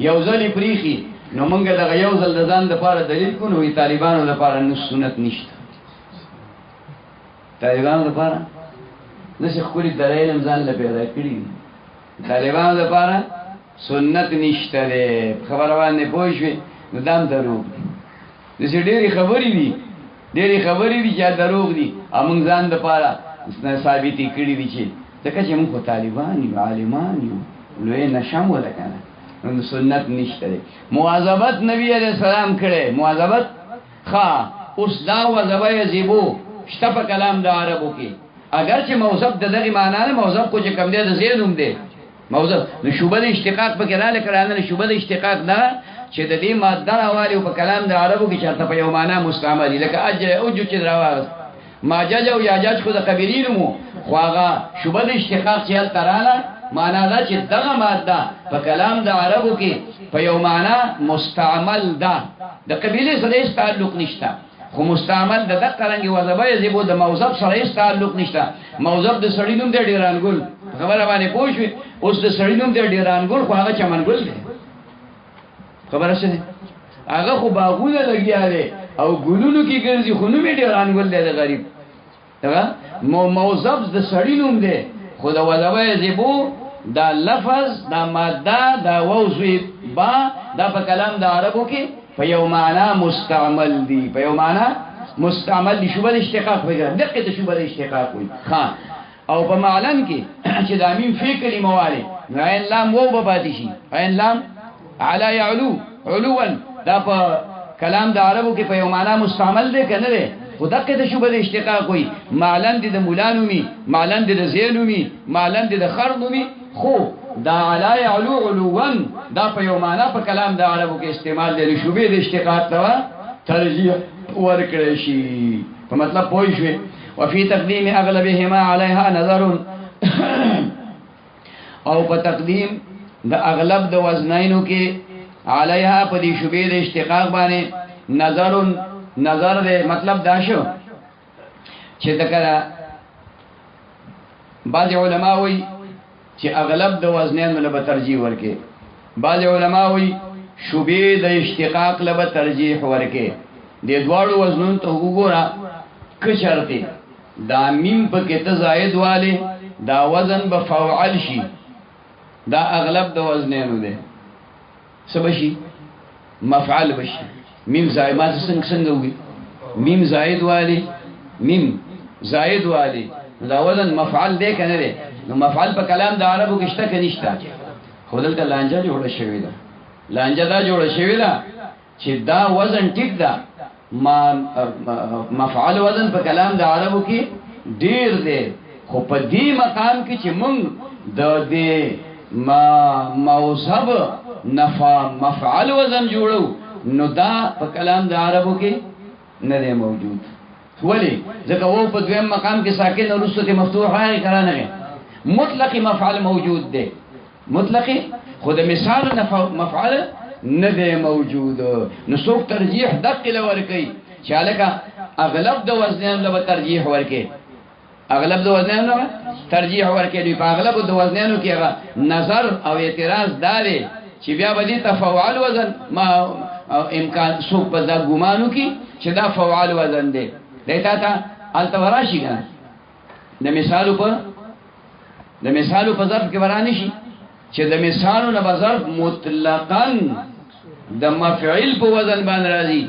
یو ځلی پریخي نو مونږ دغه یو ځل د ځان لپاره دلیل کو نو طالبانو لپاره نو سنت نشته طالبانو لپاره نشه خوري دلایل ځان له پیدا کړی طالبانو لپاره سنت نشته خبره باندې پوه شئ نو دام دروغ دي ډېری خبرې دي چې دروغ دي امون ځان لپاره ثابتې کړی دي چې ځکه چې موږ طالبان یو عالمان یو لوی نشم ولکنه نو سنت نشته مواظبت نبی علیہ السلام کړي مواظبت ښا اوس دا وظبه یذبو شته په کلام د عربو کې اگر چې موصف د دغه معنی نه موصف کو چې کم دی د زیدوم دی موصف نو شوبه د اشتقاق په کې را لکرانه شوبه د اشتقاق نه چې د دې ماده راوالي په کلام د عربو کې چرته په یو معنی مستعمل لکه اجر او جو چې راوړل ماجاج او یاجاج خو د قبیلینو مو خواغه شوبه د اشتقاق چې تراله معنا دا چې دغه ماده په کلام د عربو کې په یو معنی مستعمل ده د قبیله سره هیڅ تعلق نشته خو مستعمل د دغه رنګي وظبه یذبو د موظف سره هیڅ تعلق نشته موظف د سړی نوم د ډیرانګل خبره باندې پوښوي اوس د سړی نوم د ډیرانګل خو هغه چمنګل دی خبره شه هغه خو باغونه لګیاله او ګلونو کې ګرځي خو نو می ډیرانګل دی د غریب دا موظف د سړی نوم دی خو د وظبه یذبو دا لفظ دا ماده دا ووزي با دا په کلام د عربو کې په یو معنا مستعمل دي په یو معنا مستعمل دی شوبه اشتقاق وغیرہ دقه ته شوبه اشتقاق وي ها او په معلن کې چې دا میم فی کلمه واله عین لام وو بپاتې شي عین لام علی یعلو علوا دا په کلام د عربو کې په یو معنا مستعمل دی کنه دی خو دقه ته شوبه اشتقاق وي معلن دی د مولانومی معلن دی د زینومی معلن دی د خرنومی خو دا علی یعلو علوا دا په یو معنا په کلام د عربو کې استعمال دی شوبه د اشتقاق ته ترجیح ورکړی شي په مطلب پوه شئ وفي تقديم اغلبهما عليها نظر او په تقدیم د اغلب د وزنینو کې علیها په دې شوبې د اشتقاق باندې نظر دې مطلب دا شو چې دکره بعض علما وایي چې اغلب د وزنینو له ترجیح ورکې بعض علما وایي شوبې د اشتقاق له ترجیح ورکې د دواړو وزنونو ته وګوره که شرطه دا میم په کې ته زائد والے دا وزن به فوعل شي دا اغلب د وزنینو ده سبشي مفعل بشي میم زائد ما څنګه وي میم زائد والے میم زائد والے دا وزن مفعل ده کنه ده نو مفعل په کلام د عربو کې شته کني شته خودل ته لانجه جوړه شوی ده لانجه دا جوړه شوی ده چې دا وزن ټیک ده ما مفعل وزن په کلام د عربو کې ډیر دی خو په دې مقام کې چې مونږ د دې موصب مفعل وزن جوړو نو دا په کلام د عربو کې نه دی موجود ولی ځکه وو په دویم مقام کې ساکن او رسته مفتوح هغه کرانه مطلق مفعل موجود دی مطلق خود مثال مفعل نه دی موجود نو څوک ترجیح دقه لور کوي چې الکه اغلب د وزنین له ترجیح ورکي اغلب د وزنین له ترجیح ورکي دی په اغلب د وزنینو کې نظر او اعتراض داري چې بیا بدی تفعال وزن ما امکان څوک په دا ګمانو کې چې دا فعال وزن دی دیتا تا التوراشی کنه د مثالو په ظرف کې ورانی شي چې د مثالو نه ظرف مطلقاً د مفعول په وزن باندې راځي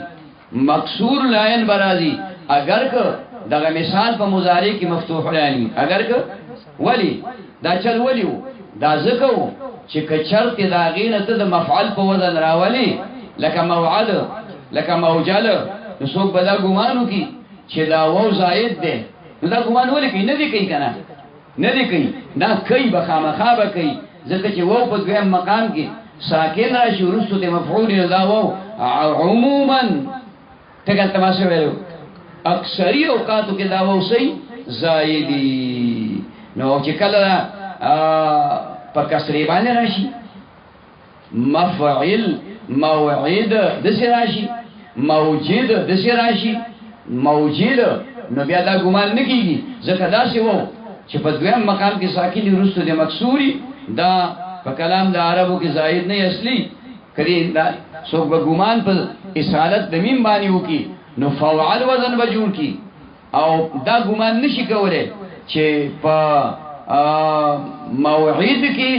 مکسور لاین برازي اگر که دغه مثال په مضارع کې مفتوح لانی اگر که ولی دا چل ولیو دا زکو چې کچرت دا غینه ته د مفعول په وزن راولي لکه موعد لکه موجل نو څوک بدا ګمانو کی چې دا وو زائد ده نو دا ګمان ولې کوي نه دی کوي کنه نه دی کوي دا کوي بخامخا به کوي ځکه چې وو په دویم مقام کې ساکن راشي ورستو ته مفعول دا وو عموما تګل تماسه ویلو اکثری اوقاتو کې دا وو سي زائدی نو چې کله په کسری باندې راشي مفعل موعد د سي راشي موجد د سي راشي موجد نو بیا دا ګمان نه کیږي ځکه دا سی وو چې په دویم مقام کې ساکن ورستو د مکسوري دا په کلام د عربو کې زائد نه اصلي کړي دا څوک به ګمان په اصالت د میم باندې وکي نو فعال وزن به جوړ کی او دا ګمان نشي کولای چې په موعد کې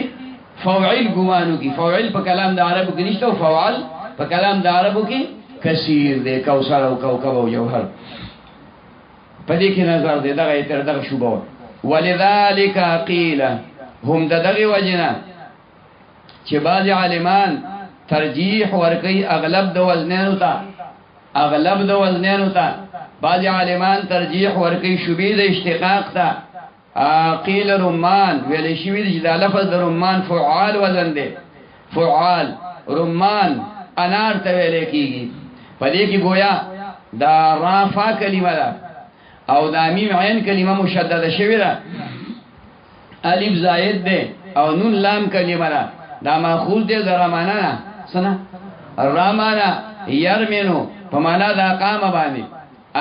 فعال ګمانو کې فعال په کلام د عربو کې نشته او فعال په کلام د عربو کې کثیر دی کوثر او کوكب او جوهر په دې کې نظر دی دغه تر دغه شوبه ولذلك قيل هم دغه وجنا چې بعض عالمان ترجیح ورکي اغلب د وزنانو ته اغلب د وزنانو ته بعض عالمان ترجیح ورکي شوبې د اشتقاق ته قيل رمان ویل شوی د لفظ د رمان فعال وزن دی فعال رمان انار ته ویل کیږي پدې کې گویا دا رافا کلمه ده او دا میم عین کلمه مشدده شوی ده الف زائد ده او نون لام کلمه ده دا ماخوذ ده د رمانا سنا رمانا يرمنو په معنا د اقامه باندې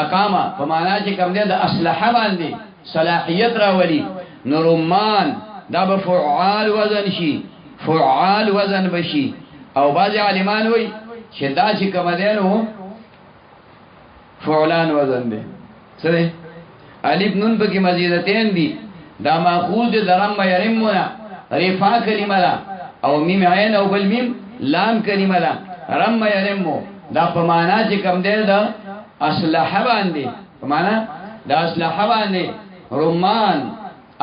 اقامه په معنا چې کوم ده د اصلحه باندې صلاحیت راولي نورمان دا به فعال وزن شي فعال وزن بشي او بعض عالمان وای چې دا چې کوم ده نو فعلان وزن ده سره الف نون پکې مزیدتين دي دا ماخوذ د رم يرمنا رفا کلمه ده او میم عین او بل میم لام کلمه ده رم يرمو دا په معنا چې کوم ده د اسلحه باندې معنا د اسلحه باندې رمان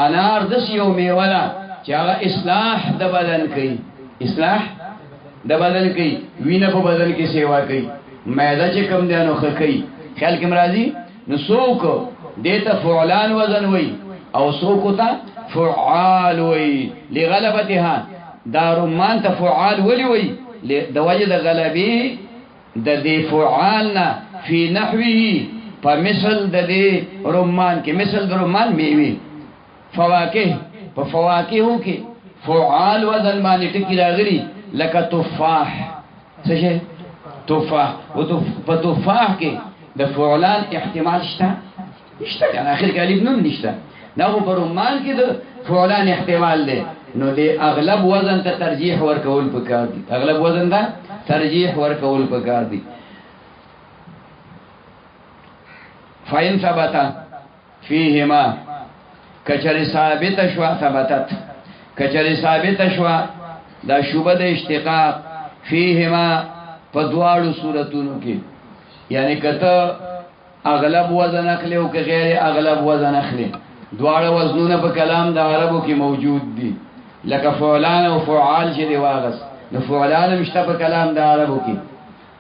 انار د یو میوه چې هغه اصلاح د بدن کوي اصلاح د بدن کوي وینه په بدن کې سیوا کوي معده چې کم دی نو ښه کوي خیال کې مرادي نو څوک دیته فعلان وزن وي او څوک ته فعال وي لغلبتها دا رمان ته فعال ولي وي د وجه د غلبي د دې فعالنا فی نحوه په مثل د دې رمان کې مثل د رمان میوه فواکه په فواکهو کې فعال وزن باندې ټکی راغلي لکه تفاح څه شي تفاح او په تفاح کې د فعلان احتمال شته نشته یعنی اخر کې الف نون نشته دا په رمان کې د فعلان احتمال دی نو د اغلب وزن ته ترجیح ورکول پکار دي اغلب وزن ته ترجیح ورکول پکار دي فاین ثبت فيهما کچری ثابت شوا ثبتت کچری ثابت شوا دا شوبه د اشتقاق فيهما په دواړو صورتونو کې یعنی کته اغلب وزن اخلي او که غیر اغلب وزن اخلي دواړه وزنونه په کلام د عربو کې موجود دي لکه فعلان او فعال چې دی واغس نو فعلان مشته په کلام د عربو کې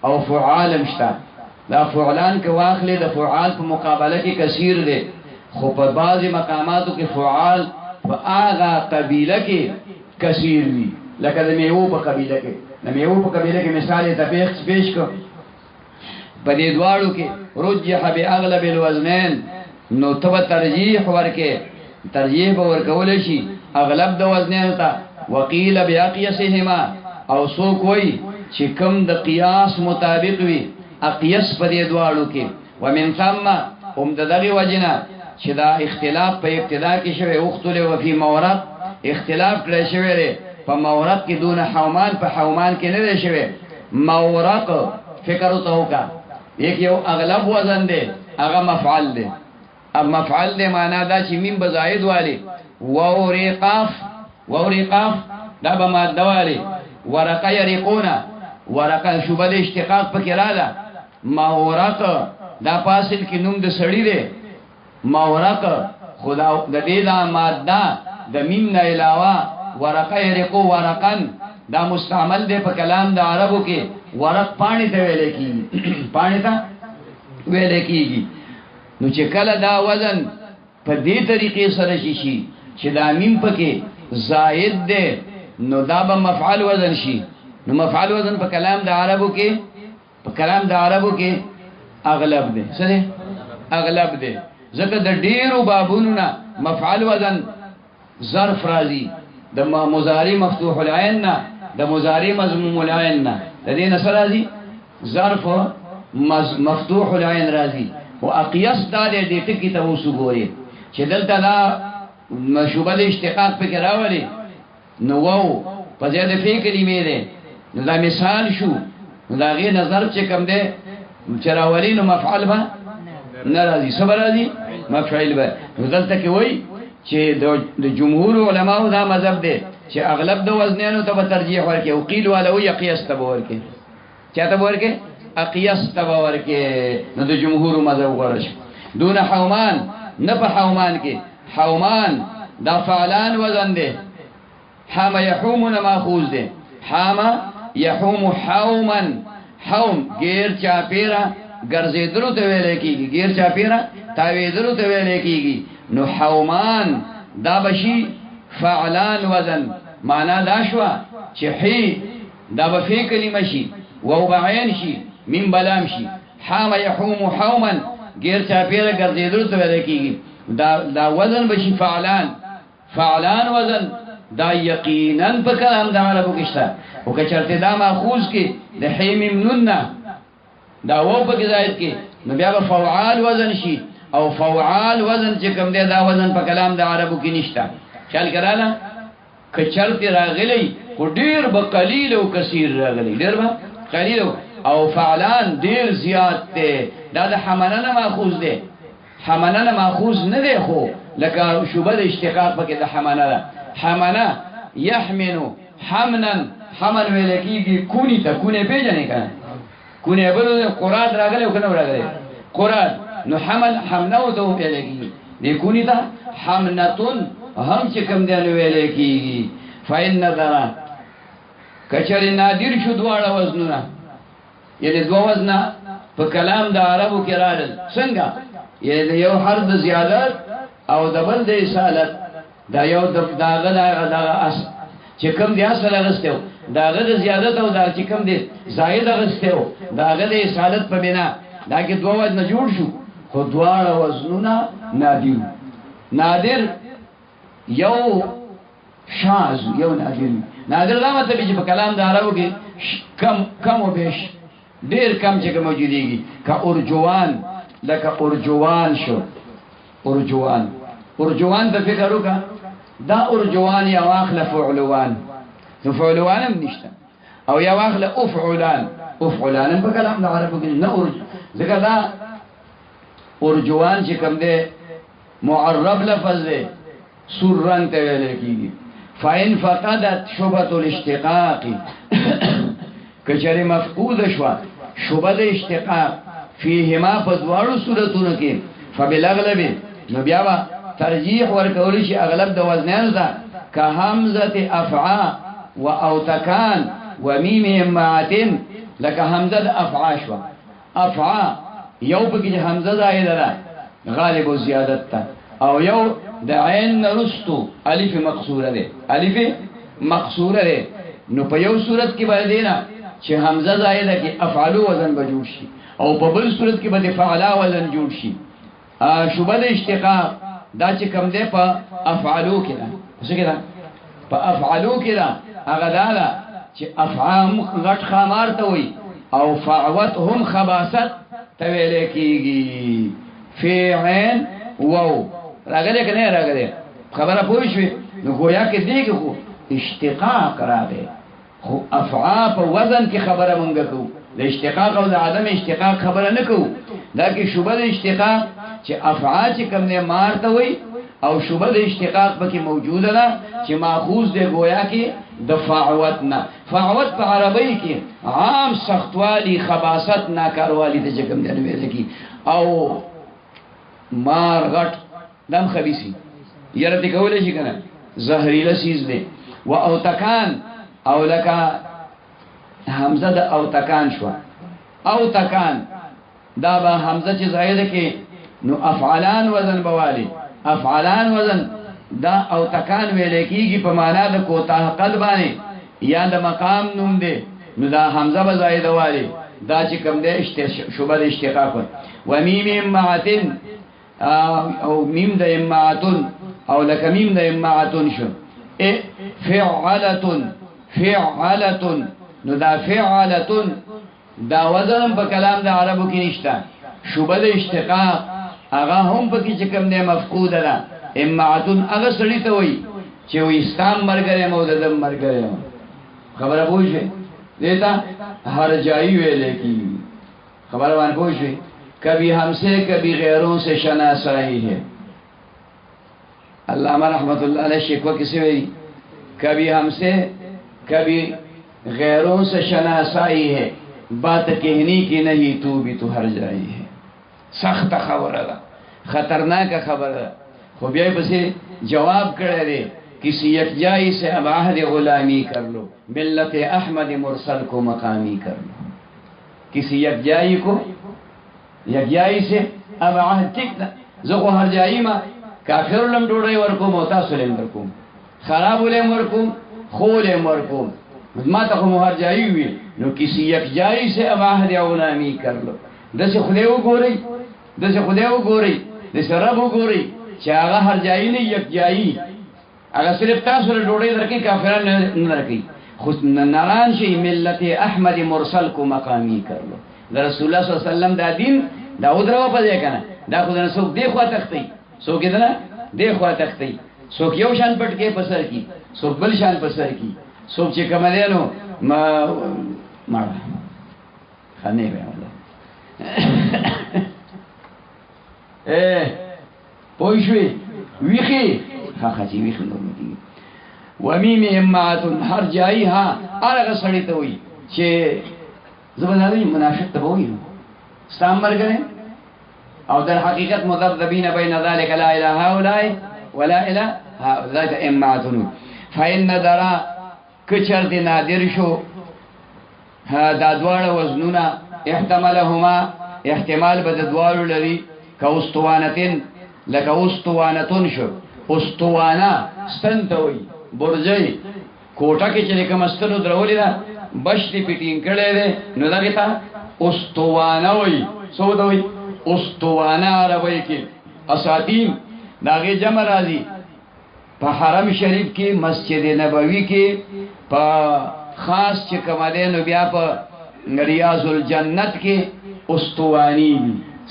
او فعال مشته دا فعلان کې واخلي د فعال په مقابله کې کثیر دی خو په بعضی مقاماتو کې فعال په هغه قبیله کې کثیر وي لکه د میوه په قبیله کې د میوه په قبیله کې مثال ته پیش کو په دې دواړو کې رجح باغلب الوزنين نو تب ترجیح ورکه ترجیح به ورکول شي اغلب د وزنین ته وقيل باقيسهما او سو کوئی چې کوم د قیاس مطابق وي اقیس په دې دواړو کې ومن ثم هم دغه وجنه چې دا اختلاف په ابتدا کې شوی وختله او په مورد اختلاف کړی شوی دی په مورد کې دون حومان په حومان کې نه دی شوی مورق فکر وتوکا یو اغلب وزن دی هغه مفعل دی اب مفعل دی معنا دا چې میم بزاید والی وورقاف دا به ماده والی ورقه یریقونا ورقه شوبه د اشتقاق پکې رااله مورق دا فاصل کې نوم د سړی دی مورق خدا د دې دا ماده د میم نه علاوه ورقه یریقو ورقن دا مستعمل دی په کلام د عربو کې ورق پانی ته ویل کیږي پانی ته ویل کیږي نو چې کله دا وزن په دې طریقې سره شي چې دا میم پکې زائد دی نو دا به مفعل وزن شي نو مفعل وزن په کلام د عربو کې اغلب دی څه اغلب دی ځکه د ډیرو بابونو نه مفعل وزن ظرف راځي د مضارع مفتوح العين نه د مضارع مضموم العين نه د دې نصر راځي ظرف مفتوح العين راځي او اقيس دا دې ټکی ته وسوګوري چې دلته دا مشوبه د اشتقاق پکې راولي نو وو په ځای د فی کلمې ده نو دا مثال شو نو دا غي نظر چې کوم ده چې راولي نو مفعل به ناراضي صبر راضي مفعول به نو دلته کې وای چې د جمهور علماو دا مذهب ده چې اغلب د وزنانو ته ترجیح ورکړي او قیل ولا وی قیاس ته ورکړي چاته ورکړي اقیاس ته ورکړي نو د جمهور مذهب ورش دون حومان نه په حومان کې حومان دا فعلان وزن ده حام يحوم ماخوذ ده حام يحوم حوما حوم غیر چاپیرا ګرځېدلو ته ویل کېږي غیر چاپیرا تاویدلو ته ویل کېږي نو حومان دا بشي فعلان وزن معنا دا شو چې حي دا به فی کلمه شي او بعین شي من بلام شي حام يحوم حوما غیر چاپیرا ګرځېدلو ته ویل کېږي دا وزن بشي فعلان وزن دا یقینا په کلام د عربو کې شته او که چرته دا ماخوذ کې د حیم نون دا و په زائد کې نو بیا به فعال وزن شي او فعال وزن چې کوم دی دا وزن په کلام د عربو کې نشته خیال کړه که چرته راغلی کو ډیر به قلیل او کثیر راغلی ډیر به قلیل او فعلان ډیر زیات دی دا د حملانه ماخوذ دی حملانه ماخوذ نه دی خو لکه شوبه د اشتقاق پکې د حملانه حمنا يحمل حمنا حمل ولکیږي کونی ته کونه پیژنې کنه کونه بل قرات راغلی او کنه راغلی قرآن نو حمل حمنه ته ویل کیږي لیکونی دا حمنتون هم چې کوم دی نو ویل کیږي فإن ذرا کچری نادر شو دواړه وزنونه یعنی دوا وزنه په کلام د عربو کې راځي څنګه یعنی یو حرف زیادت او د بل د اصالت دا یو داغه اس چې کوم دی اصل غستو داغه د زیادت او دا چې کوم دی زائد غستو داغه د اصالت په بنا دا کې دوا وزن جوړ شو خو دواړه وزنونه نادر یو شاذ یو نادر دا مطلب چې په کلام د عربو کې کم او بیش ډیر کم چې موجوديږي کا ارجوان لکه ارجوان شو ارجوان د فکر وکا دا ارجوان یا واخل فعلوان نو فعلوان هم نشته او یا واخل افعلان په کلام د عربو کې نه ځکه دا ارجوان چې کوم دی معرب لفظ دی سرن ته ویل کیږي فإن فقدت شبهة الاشتقاق کچری مفقود شو شبهه د اشتقاق فيهما فدوار صورتونو کې فبالغلب نو بیا با ترجیح ورکول شي اغلب د وزنانو ده که حمزه افعا و اوتکان و میم امعاتن لکه حمزه د افعا شو افعا یو بګی حمزه زائده ده غالب و زیادت تا او یو د عین رستو الف مقصوره ده نو په یو صورت کې باندې نه چې حمزه زائده کې افعلو وزن بجوړ شي او په بل صورت کې باندې فعلا وزن جوړ شي شوبه د اشتقاق دا چې کوم ده په افعلو کې ده څه کې ده په افعلو کې ده هغه دا چې افعام غټ خمار ته وي او فعوت هم خباست ته ویل کېږي فی عین واو راغله کنه راغله خبره پوه شو نو گویا کې دی خو اشتقاق راغی خو افعا په وزن کې خبره مونږ کوو د اشتقاق او د عدم اشتقاق خبره نه کوو دا کې شوبه د اشتقاق چې افعا چې کوم نه مارته وي او شوبه د اشتقاق پکې موجوده ده چې ماخوذ دی گویا کې د فعوت نه فعوت په عربی کې عام سختوالی خباست ناکاروالی ته کوم دی ویل کی او مار غټ دم خبيسي یره دې کولای شي کنه زهريله سیز دی و اوتکان او لکا حمزه د اوتکان شو اوتکان دا به حمزه چې زائده کې نو افعلان وزن بوالی افعلان وزن دا اوتکان ویل کېږي په معنا د کوتاه قد باندې یا د مقام نوم دی نو دا حمزه به زائده والی دا چې کوم دی شوبه د اشتقاق و میم امعاتن او میم د امعاتن او لکه میم د امعاتن شو فعلتن نو دا فعلتن دا وزن په کلام د عربو کې نشته شوبه د اشتقاق هغه هم په کې چې کوم نه مفقود ده امعاتن هغه سړی ته وای چې وې استام مرګره مو ددم مرګره خبره پوښي دیتا ہر جائی ویلے کی خبر وان پوښي کبھی ہم سے کبھی غیروں سے شناسائی ہے علامہ رحمت اللہ علیہ شکوہ کسی وی کبھی ہم سے کبھی غیروں سے شناسائی ہے بات کہنی کی نہیں تو بھی تو ہر جائی ہے سخت خبر ہے خطرناک خبر ہے خوبیائی بسے جواب کرے دے کسی یکجائی سے اب عہد غلامی کر لو ملت احمد مرسل کو مقامی کر لو کسی یکجائی کو یکجائی سے اب عہد ٹکنا زخو ہر جائی ما کافر لم ڈوڑے ورکوم وتاسلم ورکوم خراب لم ورکوم خولم ورکوم ما تخو ہر جائی ہوئی نو کسی یکجائی سے اب عہد غلامی کر لو دس خدیو گوری دس رب گوری چاہا ہر جائی نہیں یکجائی اگر صرف تاسو له ډوډۍ درکې کافرانو نه درکې خو ناران شي ملت احمد مرسل کو مقامی کړلو د رسول الله صلی الله علیه وسلم دا دین دا ودرو په ځای کنه دا خو نه څوک دی خو تختی څوک دې نه دی خو تختی څوک یو شان پټ کې پسر کی څوک بل شان پسر کی څوک چې کمالانو ما خانه وي والله پوښوي ویخي خاخی وی خندونه دي و میم امعاتن هر جای ها هغه سړی ته وي چې زبرداري منافق ته وي سام مرګره او در حقیقت مذبذبین بین ذلك لا اله هؤلاء ولا اله هؤلاء ائماتون فإن درا کچر دی نادر شو دا دوار وزنونا احتمالهما احتمال بد دوار لري كاستوانتين لك استوانتون شو استوانا ستنتوي برجي کوټه کې چې کوم استلو درولې ده بشری پیټین کړي ده نو دغه ته استوانه وي سو دوی استوانه عربی کې اساتین داغه جمع راځي په حرم شریف کې مسجد نبوي کې په خاص چې کومه نو بیا په ریاض الجنت کې استوانی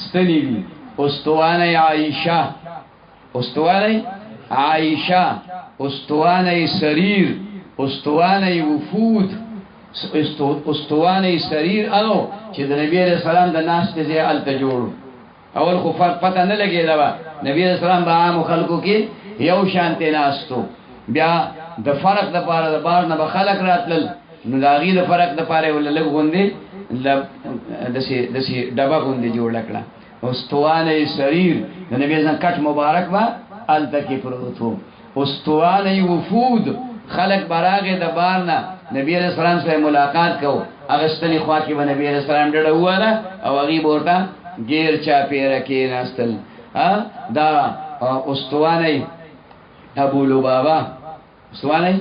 ستنی دي استوانه عائشه استوانه عائشه استوانه سریر استوانه وفود استوانه سریر او چې د نبی عليه السلام د ناس ته ځای الته جوړ اول خو فرق پته نه لګی دا نبی عليه السلام به عام خلکو کې یو شانته ناستو بیا د فرق د پاره د بار نه خلق راتل نو داغي د فرق د پاره ول لګ غوندې دسی ډبا غوندې جوړ کړه استوانه سریر د نبی ځان کټ مبارک وا الته کې پروتو استوانه وفود خلق براغه د بارنا نبی علیہ السلام سره ملاقات کو اغستنی خوا کې به نبی علیہ السلام ډډه واله او غیب ورته غیر چا پیره کې ناستل دا استوانه ابو لبابا استوانه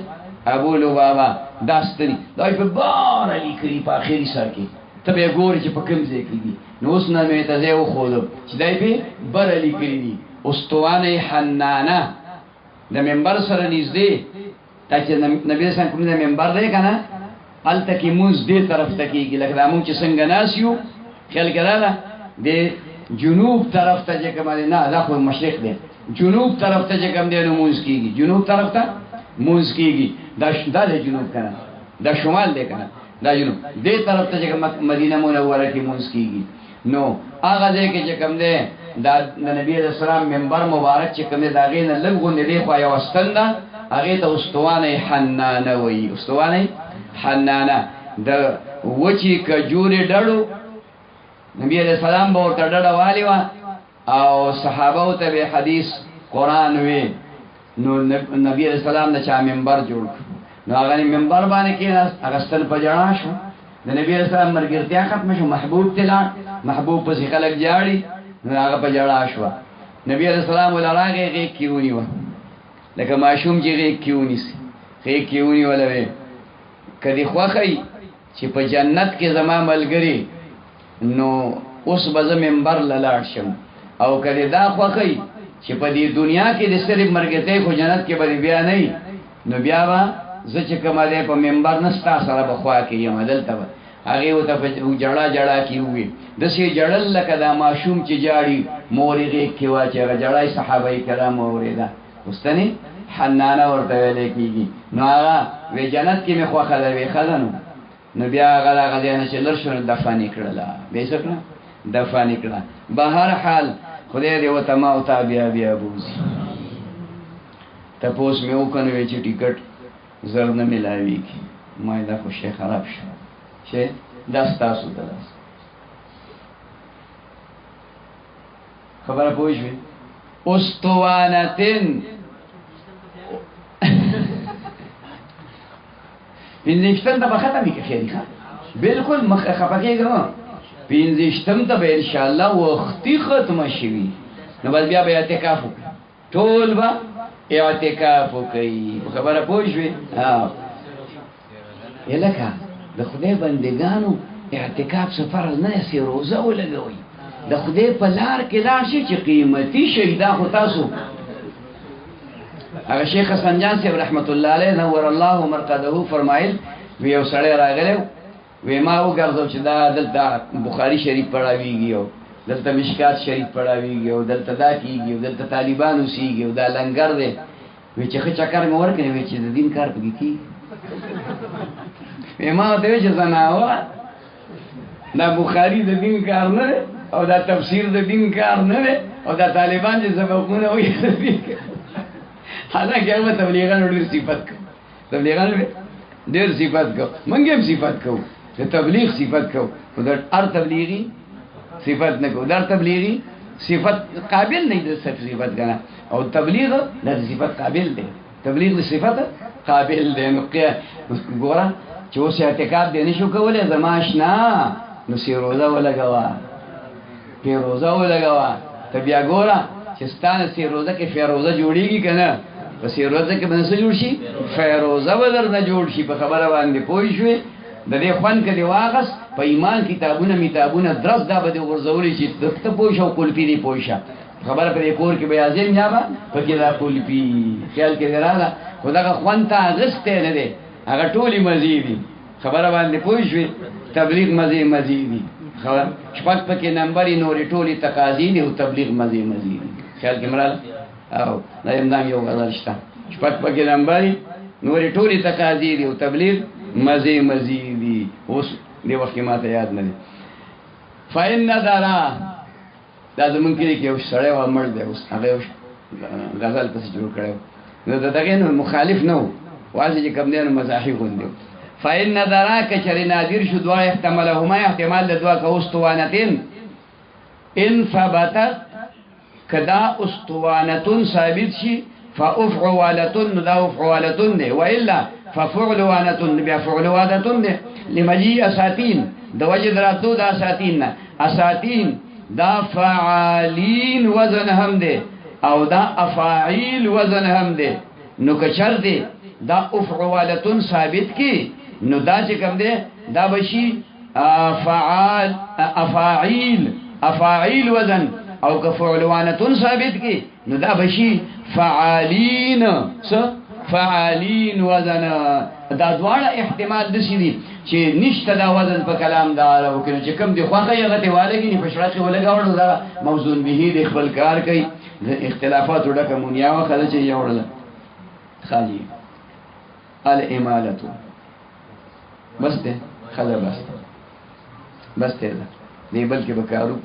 ابو لبابا داستنی دا په بار علی کری په اخیری سر کې ته به ګوري چې په کوم ځای کې دي نو اوس نه مې ته زه و خو چې دای په بر علی کری دي استوانه حنانه د منبر سره نږدې چې نبی رسول کوم د منبر دی کنه الته کې موږ دې طرف ته کېږي لکه موږ چې څنګه ناسیو خیال کړه د جنوب طرف ته چې کوم نه دا خو مشرق دی جنوب طرف ته چې کوم دی نو موږ کېږي جنوب طرف ته موږ کېږي دا د جنوب کنه دا شمال دی کنه دا جنوب دې طرف ته چې مدینه منوره کې موږ کېږي نو هغه ځای کې چې کوم دی دا نبی رسول الله منبر مبارک چې کوم دی دا غي نه لږ دی خو یو ستنده هغه ته استوانه حنانه وي استوانه حنانه د وچی کجوري ډړو نبی عليه السلام به ورته ډډه والی وا او صحابه ته به حدیث قران وی نو نبی عليه السلام د چا منبر جوړ نو هغه منبر باندې کې هغه ستل پجړا شو د نبی عليه السلام مرګرتیا ختم شو محبوب تلا محبوب په خلک جاړي نو هغه پجړا شو نبی عليه السلام ولراغه کې کیونی و لکه ماشوم چې غي کیونی سي غي کیونی ولوي کدي خوخی چې په جنت کې زما ملګری نو اوس به منبر لاړ شم او کدي دا خوخی چې په دې دنیا کې د صرف مرګته خو جنت کې به بیا نه نو بیا وا زه چې کومه په منبر نستا سره بخوا کې یم دلته هغه وته جړه جړه کیوي د سي جړل لکه دا ماشوم چې جاړي مورغه کې واچې جړای صحابه کرام اوریدا واستنی حنانه ورته ویل کیږي نو هغه وی جنت کې مخ واخله وی خزانو نو بیا هغه غديانه چې لرشن دفن کړلا به څنګه دفن کړلا بهر حال خدای دې وته ما او تابع بیا بوزي تاسو مې وکنه وی چې ټیکټ زر نه ملاوي کی ما دا خو شي خراب شو چې داستا سو دلاس خبره پوښوي استوانتن پینځشتم ته ختمې کې خیری ښه بالکل مخ خپکه ګرو پینځشتم ته به ان شاء الله وختي ختم شي نو بل بیا به اعتکاف ټول با اعتکاف کوي خبره پوښوي ها الکه د خدای بندگانو اعتکاف سفر نه سي روزه ولګوي د خدای په لار کې لاړ شي چې قیمتي شي دا خو تاسو هغه شیخ حسن جان صاحب رحمت الله علیه نور الله مرقده فرمایل وی یو سړی راغلی وی ما وګرځاو چې دا دلته بخاری شریف پڑھاویږي او دلته مشکات شریف پڑھاویږي او دلته دا کیږي او دلته طالبانو سیږي او دا لنګر دی وی چې ښه چکر مې ورکړی وی چې د دین کار پکې کی وی ما ته چې زناوه دا بخاری د دین کار نه او دا تفسیر د دین کار نه او دا طالبان چې سبقونه وایي حالانکه هغه تبلیغانو ډېر صفات کو تبلیغانو ډېر صفات کو مونږ هم صفات کو د تبلیغ صفات کو دا هر تبلیغي صفات نه کو دا تبلیغي صفت قابل نه د صفت کنه او تبلیغ د صفت قابل دی تبلیغ د صفت قابل دی نو ګوره چې اوس اعتقاد دی نشو کولای زماشنا نو سی روزه ولګوا فیروزه ولګوا ته بیا ګوره چې ستانه سی روزه کې فیروزه جوړیږي کنه په سی روزه کې باندې جوړ شي فیروزه ولر نه جوړ شي په خبره باندې پوه شوې د دې خوان کې دی واغس په ایمان کتابونه درس دا به ورزولې چې ته پوه شو کولپی دی پوه شه خبره پر کور کې بیا ځین یا په کې دا کولپی خیال کې راځه خدای خوان ته غسته نه دی هغه ټولي مزيدي خبره باندې پوه شوې تبلیغ مزيدي خبر شپږ پکې نمبرې نورې ټولي تقاضي دي او تبلیغ مزيدي خیال کې مرال او دا امدام یو غزل شته شپږ پکې نمبرې نورې ټولي تقاضي دي او تبلیغ مزيدي اوس دی وخت ما ته یاد نه دي فإن درا دا زمونږ کې یو سړی و مړ دی اوس هغه غزل پس جوړ کړو نو دغه نو مخالف نه و واځي چې کوم دی نو مزاحي غوندي فإن درا کچری نادر شو دوا احتمالهما احتمال د دوا کا استوانتين ان ثبت کدا استوانتون ثابت شي فافعوالتن دا افعوالتن دی والا ففعلوانتن بیا فعلوانتن دی لمجيء اساتين د وجد راتو دا اساتين دا فعالين وزن هم دی او دا افاعیل وزن هم دی نو کچر دی دا افعوالتن ثابت کی نو دا چې کوم دی دا بشي فعال افاعیل وزن او که فعلوانتن ثابت کی نو دا بشي فعالین وزن دا دواړه احتمال دسی دي چې نشته دا وزن په کلام دار او کنه چې کوم دی خوخه یغه دی والګي په شړه کې ولګاوړو دا موزون به دی خپل کار کوي اختلافات ډکه مونیا وخله چې یوړل خالی الامالتو بس ده خلا بس ده دی بلکې بکارو